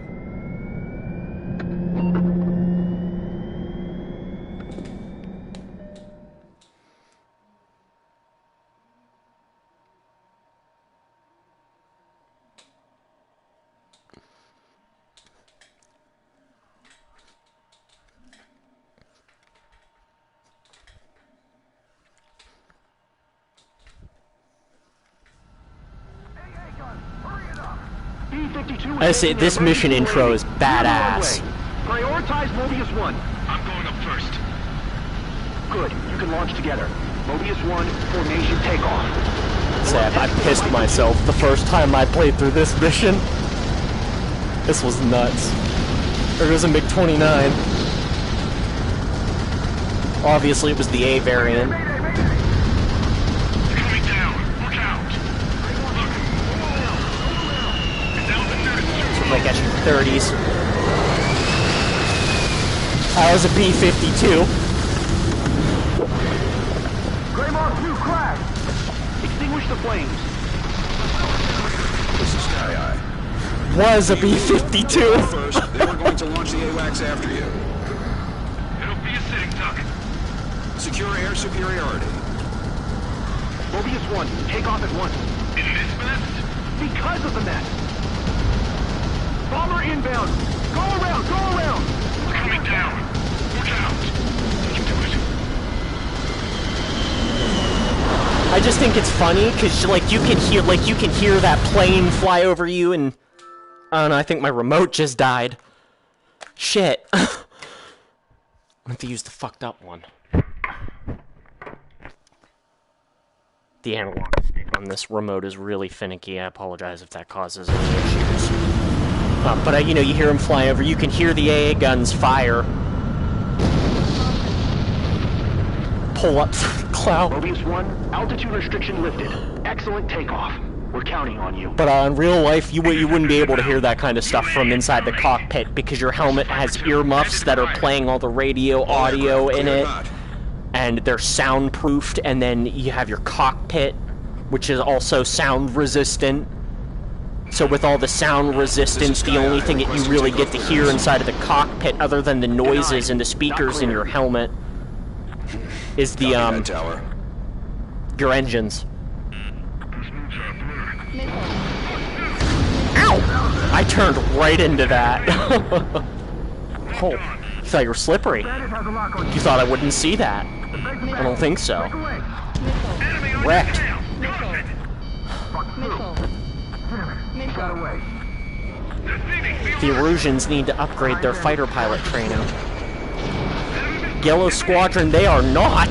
I say this mission intro is badass. Prioritize Mobius 1. I'm going up first. Good. You can launch together. Mobius 1, formation takeoff. Sad, I pissed myself the first time I played through this mission. This was nuts. There goes a MiG-29. Obviously it was the A variant. Coming down. Look out. Look. And now the nerd. So like at your 30s. I was a B-52. Greymore 2, crash! Extinguish the flames. This is Sky Eye. Was a B-52. First, then we're going to launch the AWACS after you. It'll be a sitting duck. Secure air superiority. Mobius 1, take off at once. In this mess? Because of the mess. Bomber inbound. Go around, go around. Coming down. Look out. You can do it. I just think it's funny because like you can hear that plane fly over you, and I don't know, I think my remote just died. Shit. I have to use the fucked up one. The analog stick on this remote is really finicky. I apologize if that causes any issues. But you know, you hear them fly over. You can hear the AA guns fire. Pull up through the cloud. Mobius 1, altitude restriction lifted. Excellent takeoff. We're counting on you. But in real life, you wouldn't be able to hear that kind of stuff from inside the cockpit because your helmet has earmuffs that are playing all the radio audio in it, and they're soundproofed, and then you have your cockpit, which is also sound resistant. So with all the sound resistance, the only thing that you really get to hear inside of the cockpit, other than the noises and the speakers in your helmet, is the tower. your engines. Ow! I turned right into that. Oh, you thought you were slippery. You thought I wouldn't see that. I don't think so. Wrecked. The Erusians need to upgrade their fighter pilot training. Yellow Squadron, they are not!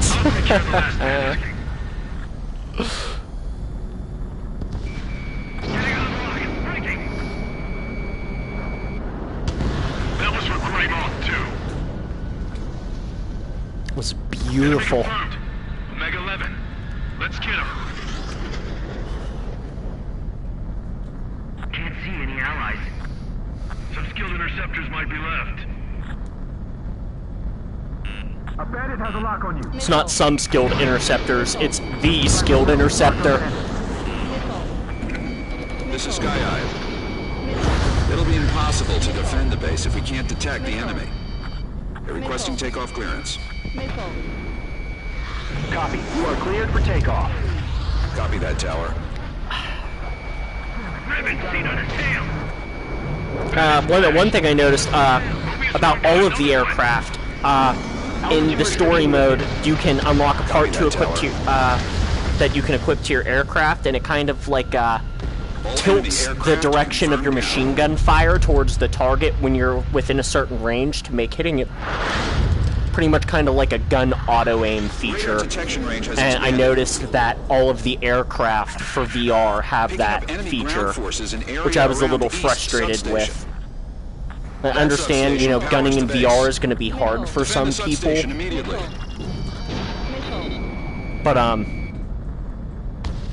That was for Greymore 2. It was beautiful. Omega 11. Let's get him. Can't see any allies. Some skilled interceptors might be left. A bandit has a lock on you. It's not some skilled interceptors, it's the skilled interceptor. This is Sky Eye. It'll be impossible to defend the base if we can't detect the enemy. They're requesting takeoff clearance. Copy. You are cleared for takeoff. Copy that, tower. Ribbon seen on her tail. One thing I noticed about all of the aircraft, in the story mode, you can unlock a part to equip to that you can equip to your aircraft, and it kind of like tilts the direction of your machine gun fire towards the target when you're within a certain range to make hitting it pretty much kind of like a gun auto-aim feature. Detection range has And I expanded. noticed that all of the aircraft for VR have Picking that up enemy feature, ground forces in area which I was a around little East frustrated Substation. with. I understand, you know, substation gunning in powers the VR base. is going to be hard for some Defend the people, substation immediately. Missile. but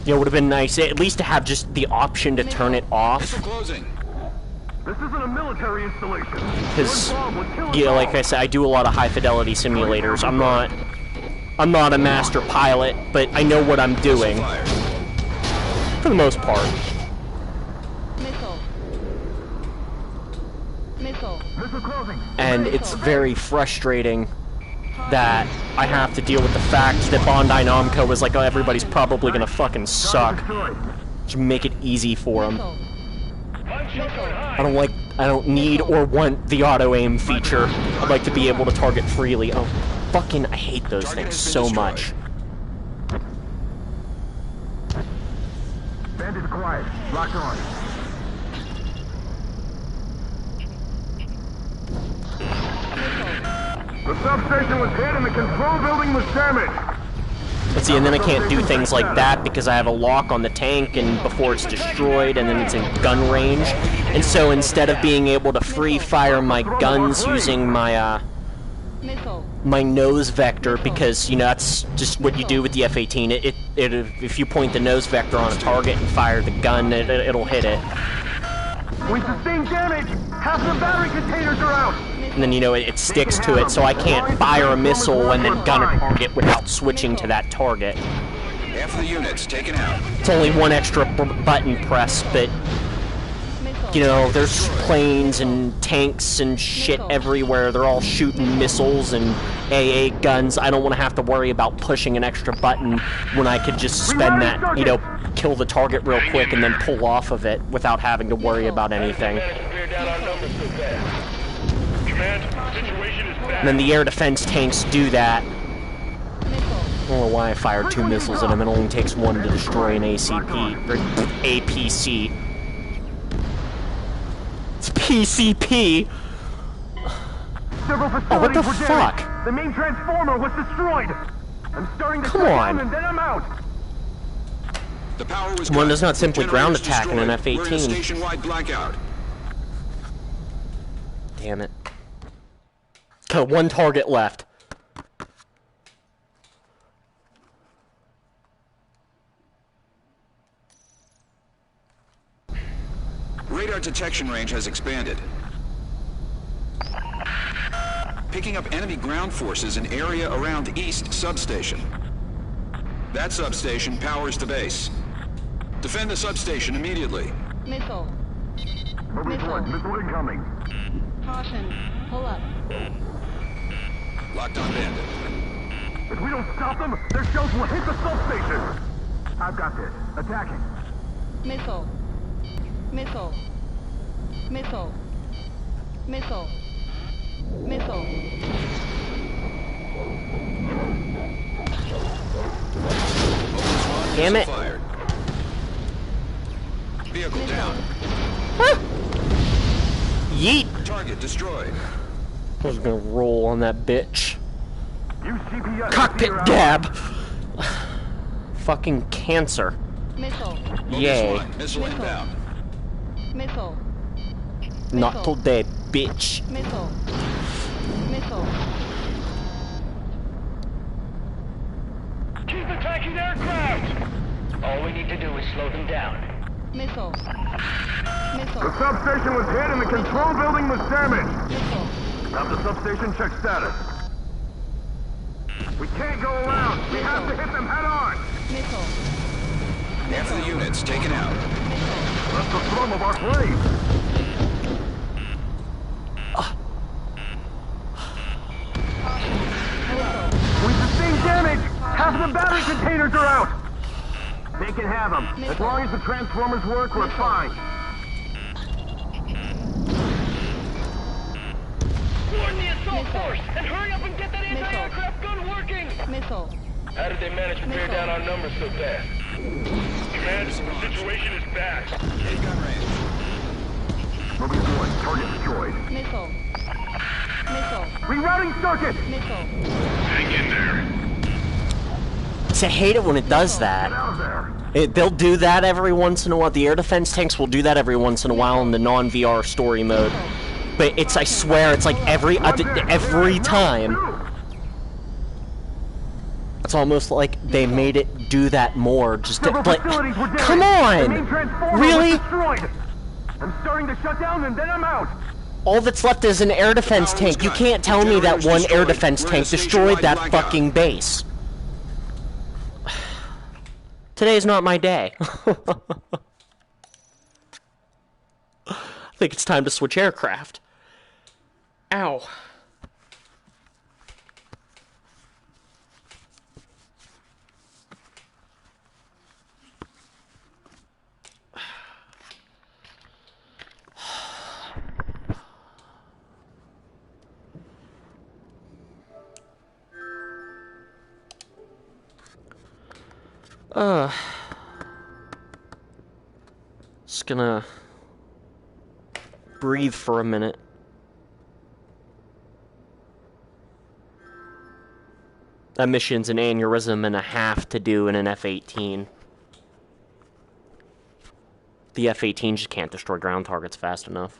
you know, it would have been nice at least to have just the option to turn it off. Missile closing. This isn't a military installation. Because, Your bomb would kill us yeah, all. like I said, I do a lot of high-fidelity simulators. I'm not a master pilot, but I know what I'm doing, Missile fired. for the most part. Missile. Missile. Missile closing. And it's very frustrating that I have to deal with the fact that Bandai Namco was like, oh, everybody's probably gonna fucking suck. Destroyed. Just make it easy for them. Missile. Missile. I don't need or want the auto-aim feature. I'd like to be able to target freely. Oh, fucking, I hate those Target things has so been much. Bandits quiet. Locked on. The substation was hit and the control building was damaged. But see, and then I can't do things like that because I have a lock on the tank and before it's destroyed and then it's in gun range. And so instead of being able to free fire my guns using my Missile. my nose vector, because you know that's just what you do with the F-18. If you point the nose vector on a target and fire the gun, it'll hit it. We sustained damage. Half the battery containers are out. And then, you know, it sticks to it, so I can't fire a missile and then gun a target without switching to that target. Half the units taken out. It's only one extra button press, but, Missile. you know, there's planes and tanks and shit everywhere. They're all shooting missiles and AA guns. I don't want to have to worry about pushing an extra button when I could just spend that, you know, kill the target real quick and then pull off of it without having to worry about anything. And then the air defense tanks do that. I don't know why I fired 2 missiles at him. It only takes 1 to destroy an ACP, or APC. It's PCP! Several facilities Oh, what the were fuck? damaged. The main transformer was destroyed. I'm starting to Come check on. on and then I'm out. The power was One cut. does not simply ground Generators attack in an destroyed. We're in a F-18. station-wide blackout. Damn it. Got 1 target left. Radar detection range has expanded. Picking up enemy ground forces in area around East Substation. That substation powers the base. Defend the substation immediately. Missile. Mobius 1, missile incoming. Caution. Pull up. Locked on bandit. If we don't stop them, their shells will hit the substation. I've got this. Attacking. Missile. Missile. Missile. Missile. Missile. Damn it. Fired. Vehicle down. Yeet! Target destroyed. I was gonna roll on that bitch. Use GPS. Cockpit dab! Fucking cancer. Missile. Yay. Mobius 1, missile inbound. Missile. Not Missile. today, bitch. Missile. Missile. Keep attacking aircraft! All we need to do is slow them down. Missile. The Missile. substation was hit and the control building was damaged. Missile. Have the substation check status. We can't go around. We have to hit them head on. Missile. Half of the units taken out. That's the thrum of our blade. We sustained damage. Half of the battery containers are out. They can have them. As long as the transformers work, we're fine. Warn the assault force and hurry up and get that anti-aircraft gun working! Missile. How did they manage to bear down our numbers so fast? Command, the situation is bad. In gun range. Mobius 1, target destroyed. Missile. Missile. Rerouting circuit! Missile. Hang in there. See, I hate it when it does Get that. out of there! They'll do that every once in a while. The air defense tanks will do that every once in a while in the non-VR story mode. But it's, I swear, it's like every time. It's almost like they made it do that more, just to, Several like, facilities were damaged. come The main on! transformer Really? was destroyed. I'm starting to shut down and then I'm out. All that's left is an air defense power was tank. You cut. can't tell me that Generators one air destroyed. defense We're in a tank destroyed stationwide that blackout. fucking base. Today is not my day. I think it's time to switch aircraft. Ow. Just gonna breathe for a minute. That mission's an aneurysm and a half to do in an F-18. The F-18 just can't destroy ground targets fast enough.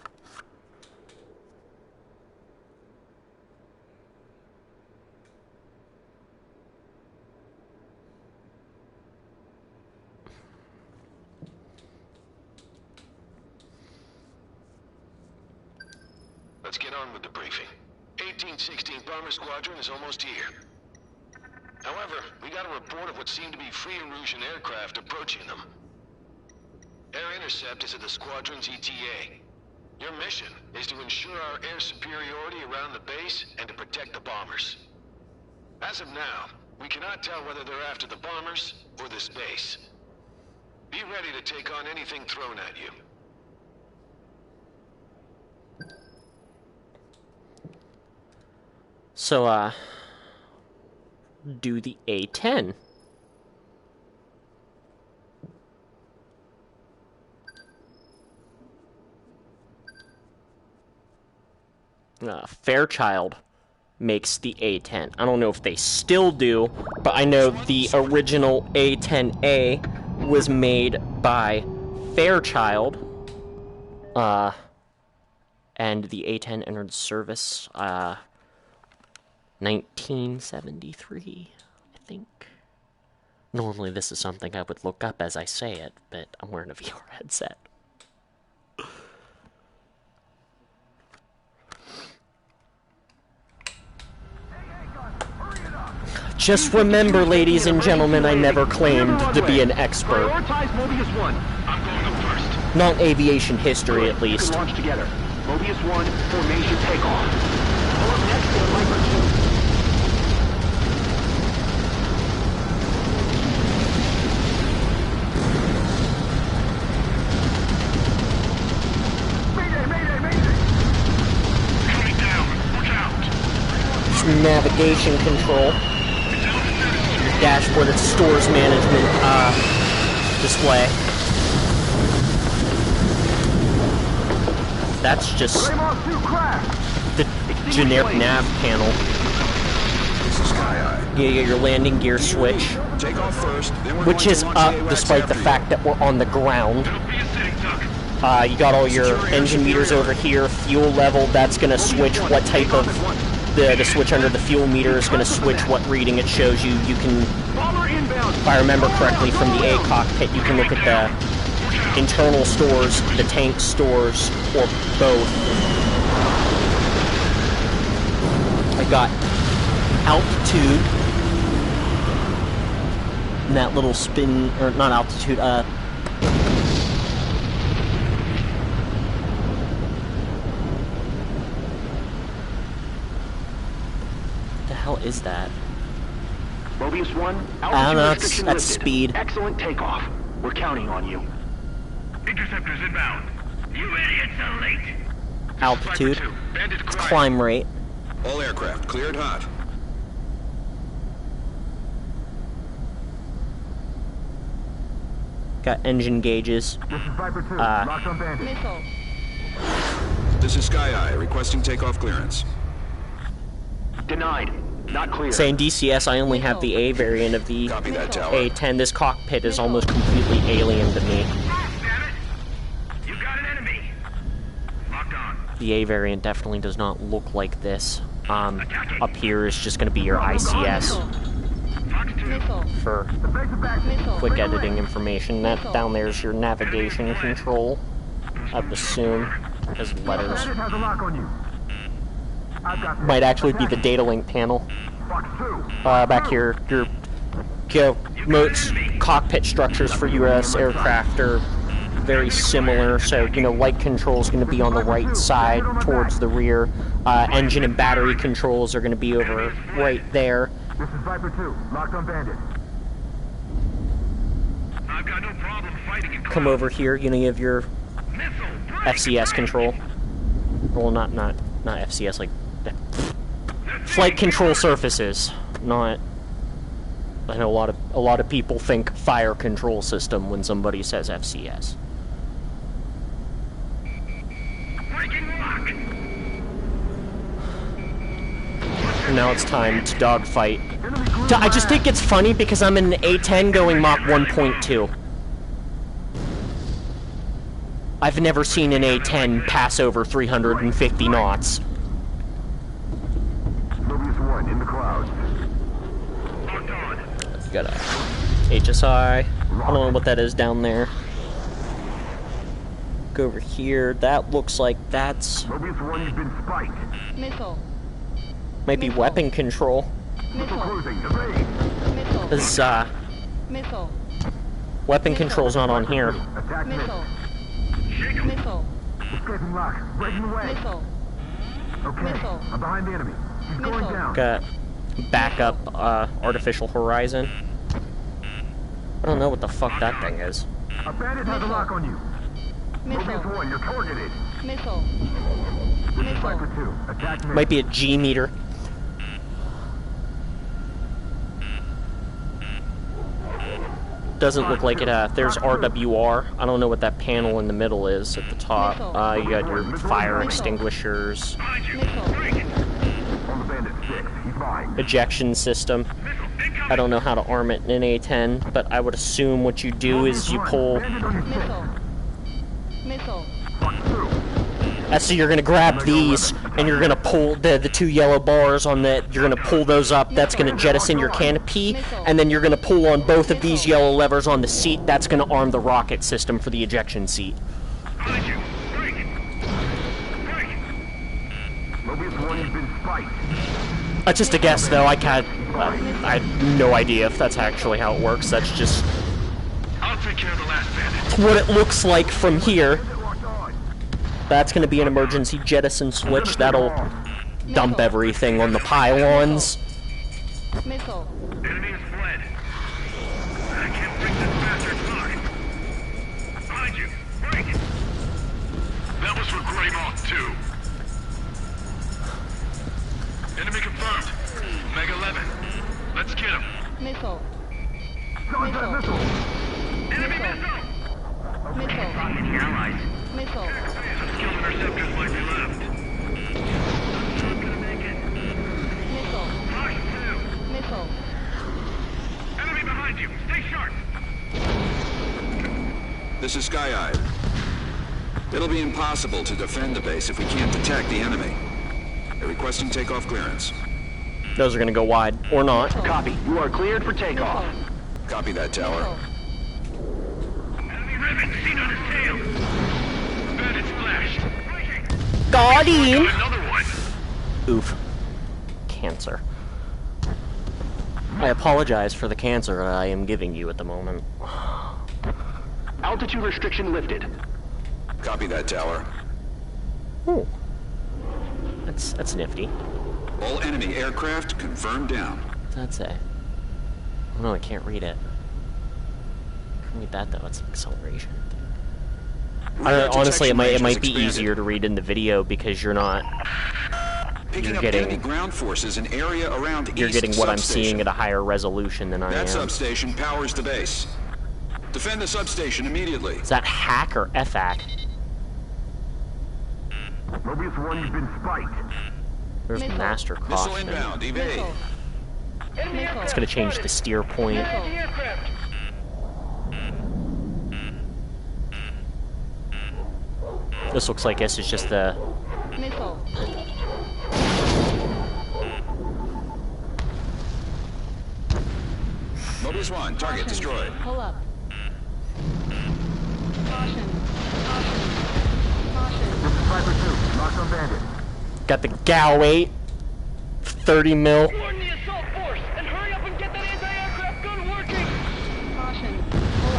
Let's get on with the briefing. 1816 Bomber Squadron is almost here. However, we got a report of what seemed to be free Erusian aircraft approaching them. Air intercept is at the squadron's ETA. Your mission is to ensure our air superiority around the base and to protect the bombers. As of now, we cannot tell whether they're after the bombers or this base. Be ready to take on anything thrown at you. So, do the A-10. Fairchild makes the A-10. I don't know if they still do, but I know the original A-10A was made by Fairchild. And the A-10 entered service, 1973, I think. Normally this is something I would look up as I say it, but I'm wearing a VR headset. Just remember, ladies and gentlemen, I never claimed to be an expert. Prioritize Mobius 1. I'm going up first. Not aviation history, at We least. can launch together. Mobius 1, formation takeoff. Pull up next to the Viper 2. Mayday, mayday, mayday! Coming down. Look out. Some navigation control. Dashboard, it's stores management, display. That's just Raymond 2 crash! the generic nav panel. This is Sky Eye. Yeah, your landing gear switch, Take off first, then we're which going is to launch up the AWACS despite the after fact that we're on the ground. It'll be a sitting duck. You got all your engine meters over here, fuel level, that's gonna switch what type of, the switch under the fuel meter is gonna switch what reading it shows you. You can, Bomber inbound! if I remember correctly from the A cockpit, you can look at the internal stores, the tank stores, or both. I got altitude, and that little spin, or not altitude, the hell is that? Mobius 1, I don't know, altitude restriction that's lifted. speed. Excellent takeoff. We're counting on you. Interceptors inbound. You idiots are late. Altitude, Viper 2, bandit acquired. climb rate, All aircraft cleared hot. got engine gauges. This is Viper 2, locked on bandit. Missile. This is Sky Eye, requesting takeoff clearance. Denied. Not clear. Saying DCS, I only have the A variant of the Copy that, tower. A-10. This cockpit is almost completely alien to me. Damn it! You got an enemy. Locked on. The A variant definitely does not look like this. Up here is just going to be your ICS Fox 2. Missile. for Missile. quick editing information. That down there is your navigation control, I would assume, as letters. Bandit has a lock on you. I've got this. Might actually be the data link panel. Fox 2. Back here, your cockpit structures for US aircraft are very similar. So, you know, light control is going to be on the right side towards the rear. Engine and battery controls are going to be over right there. This is Viper 2. Locked on Bandit. I've got no problem fighting in Come over here, you know, you have your Missile. FCS control. Well, not FCS, like flight control surfaces. Not. I know a lot of people think fire control system when somebody says FCS. Breaking lock. Now it's time to dogfight. I just think it's funny because I'm in an A-10 going Mach 1.2. I've never seen an A-10 pass over 350 knots. Mobius 1 in the clouds. Locked on. You got a HSI. I don't know what that is down there. Go over here. That looks like that's Mobius 1, you've been spiked. Missile. might be weapon control. Missile Missile. cruising. Evade. Missile. This Missile. weapon control's not on here. Attack missed. Missile. Missile. Escaping lock. Breaking away. Missile. Okay. Missile. I'm behind the enemy. He's going Missile. down. Got backup artificial horizon. I don't know what the fuck that thing is. A bandit has a lock on you. Mobius Missile. 1, you're targeted. Missile. This is Viper Missile. 2. Attack missed. Might be a G meter. Doesn't look like it. There's RWR. I don't know what that panel in the middle is at the top. You got your fire extinguishers, Missile. On the bandit 6. He's mine. ejection system. I don't know how to arm it in an A-10, but I would assume what you do is you pull. Bandit on your 6. Missile. Missile. Fox 2. So you're gonna grab these and you're gonna pull the two yellow bars on the. You're gonna pull those up. That's gonna jettison your canopy, and then you're gonna pull on both of these yellow levers on the seat. That's gonna arm the rocket system for the ejection seat. Behind you. Break. Break. Mobius 1 has been spiked. That's just a guess, though. I have no idea if that's actually how it works. That's just I'll take care of the last bandit. what it looks like from here. Bandit locked on. That's going to be an emergency jettison switch. That'll dump everything on the pylons. Missile. Enemy has fled. I can't break this bastard's lock. Behind you. Break. That was for Grey Moth 2. Enemy confirmed. Meg 11. Let's get him. Missile. Contact missile. Enemy missile. Missile. Any allies? Missile. Some skilled interceptors might be left. Not gonna make it. Missile. Fox 2. Missile. Enemy behind you. Stay sharp. This is Sky Eye. It'll be impossible to defend the base if we can't detect the enemy. They're requesting takeoff clearance. Those are going to go wide, or not. Copy. You are cleared for takeoff. Copy that, tower. Enemy rivet seen on his tail. Bandit splashed. Breaking. Got him! Another one. Oof. Cancer. I apologize for the cancer I am giving you at the moment. Altitude restriction lifted. Copy that, tower. Ooh. That's nifty. All enemy aircraft confirmed down. What's that say? Oh no, I can't read it. I can read that though, it's acceleration. Honestly, it might be easier to read in the video because you're not. Picking You're up getting- enemy ground forces in area around You're East getting what I'm Substation. seeing at a higher resolution than I That am. substation powers the base. Defend the substation immediately. Is that hack or FAC? Mobius 1 has been spiked. There's Missile. master Missile caution. inbound. Evade. Missile. Missile. It's gonna change the steer point. Anti-aircraft. This looks like this is just the... Missile. Mobius 1, target destroyed. Pull up. Caution. Caution. Caution. This is Viper 2. Mark on bandit. Got the GAU 8, 30 mil. Warn the assault force and hurry up and get that anti-aircraft gun working. Caution. Pull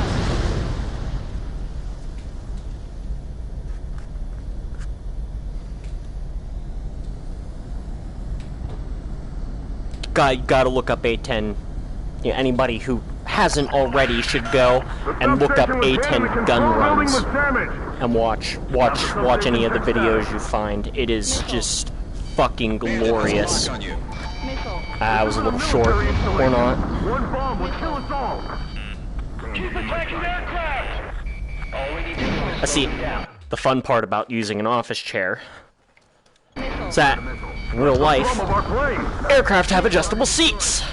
up. Gotta look up A10. Yeah, anybody who hasn't already should go and look up A10 gun runs and watch any of the videos you find. It is just fucking glorious. On you. Missile. I was a little short, or not. One bomb would kill us all. Keep attacking aircraft. All we need to do is I see. The fun part about using an office chair Missile. is that in real life, Some of our planes. aircraft have adjustable seats.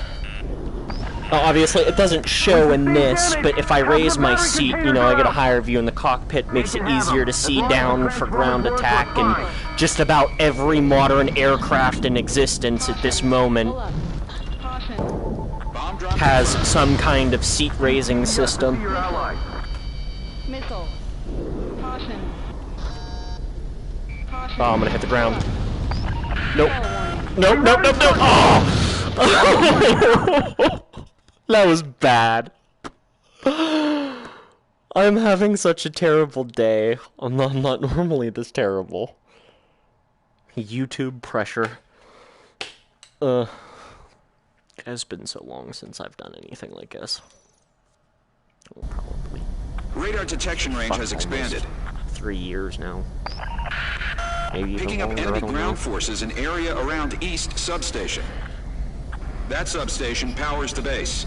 Obviously, it doesn't show in this, but if I raise my seat, you know, I get a higher view in the cockpit, makes it easier to see down for ground attack, and just about every modern aircraft in existence at this moment Pull up. Caution. Bomb drop. has some kind of seat-raising system. Your ally. Missile. Caution. Caution. Oh, I'm gonna hit the ground. Nope. Fail warning. Nope, nope, nope, nope. Oh! That was bad. I'm having such a terrible day. I'm not normally this terrible. YouTube pressure. It has been so long since I've done anything like this. Well, probably Radar detection range has expanded. 3 years now. Maybe even Picking up longer, I enemy don't know. ground forces in area around East Substation. That substation powers the base.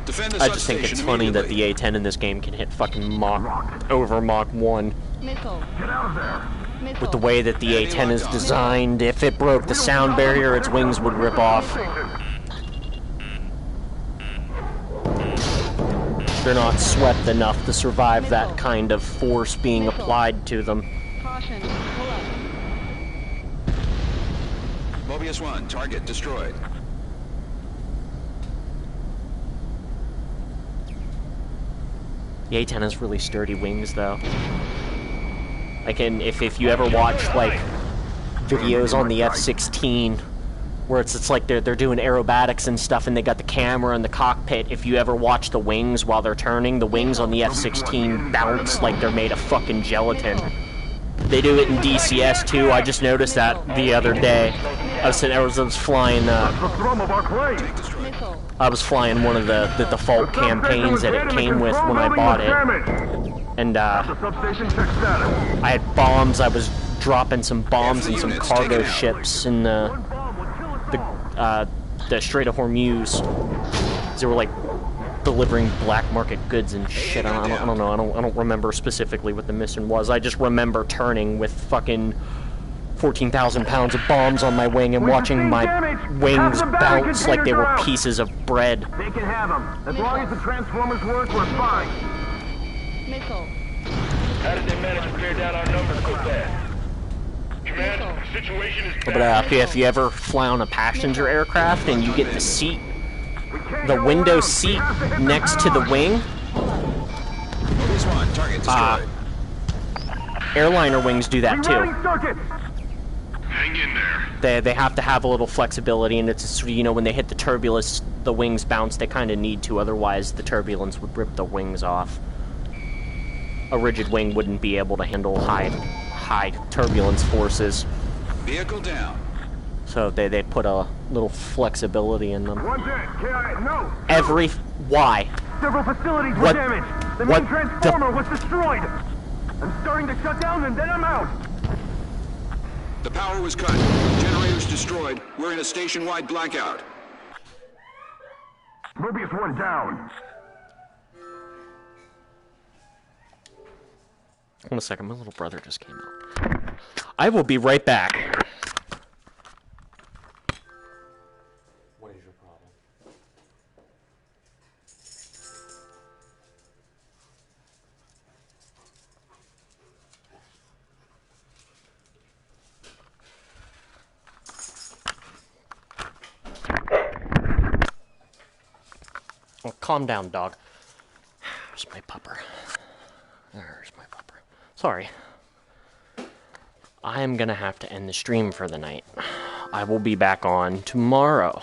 Defend the I just think it's funny that the A10 in this game can hit fucking over Mach 1. Missile. Get out of there. Missile. With the way that the A10 is designed, if it broke the sound barrier, its wings would rip off. They're not swept enough to survive that kind of force being applied to them. Caution. Pull up. Mobius 1, target destroyed. The A10 has really sturdy wings, though. Like, if you ever watch, like, videos on the F-16, where it's like they're doing aerobatics and stuff, and they got the camera in the cockpit, if you ever watch the wings while they're turning, the wings on the F-16 bounce like they're made of fucking gelatin. They do it in DCS, too. I just noticed that the other day. I was flying, The thrum of our plane. Missile. I was flying one of the default campaigns that it came with when I bought it, and The substation check status. I had bombs. I was dropping some bombs and some units, cargo take it out. ships in the One bomb would kill us all. Strait of Hormuz. They were like delivering black market goods and shit. I don't know. I don't remember specifically what the mission was. I just remember turning with fucking 14,000 pounds of bombs on my wing and watching my wings bounce like they were pieces of bread. They can have them. As long as the transformers work, we're fine. Missile. How did they manage to bear down our numbers so fast? Command, the situation is But bad. if you ever fly on a passenger aircraft and you get the seat, the window seat next to the wing, Mobius 1, target destroyed. airliner wings do that too. Rerouting circuits. Hang in there. They have to have a little flexibility, and it's, you know, when they hit the turbulence, the wings bounce. They kind of need to, otherwise the turbulence would rip the wings off. A rigid wing wouldn't be able to handle high turbulence forces, Vehicle down. so they put a little flexibility in them. One dead. No. Why? Several facilities were What- damaged. The what main transformer was destroyed. I'm starting to shut down, and then I'm out. The power was cut. Generators destroyed. We're in a station-wide blackout. Mobius 1 down. Hold on a second, my little brother just came out. I will be right back. calm down, dog. There's my pupper. There's my pupper. Sorry. I am gonna have to end the stream for the night. I will be back on tomorrow.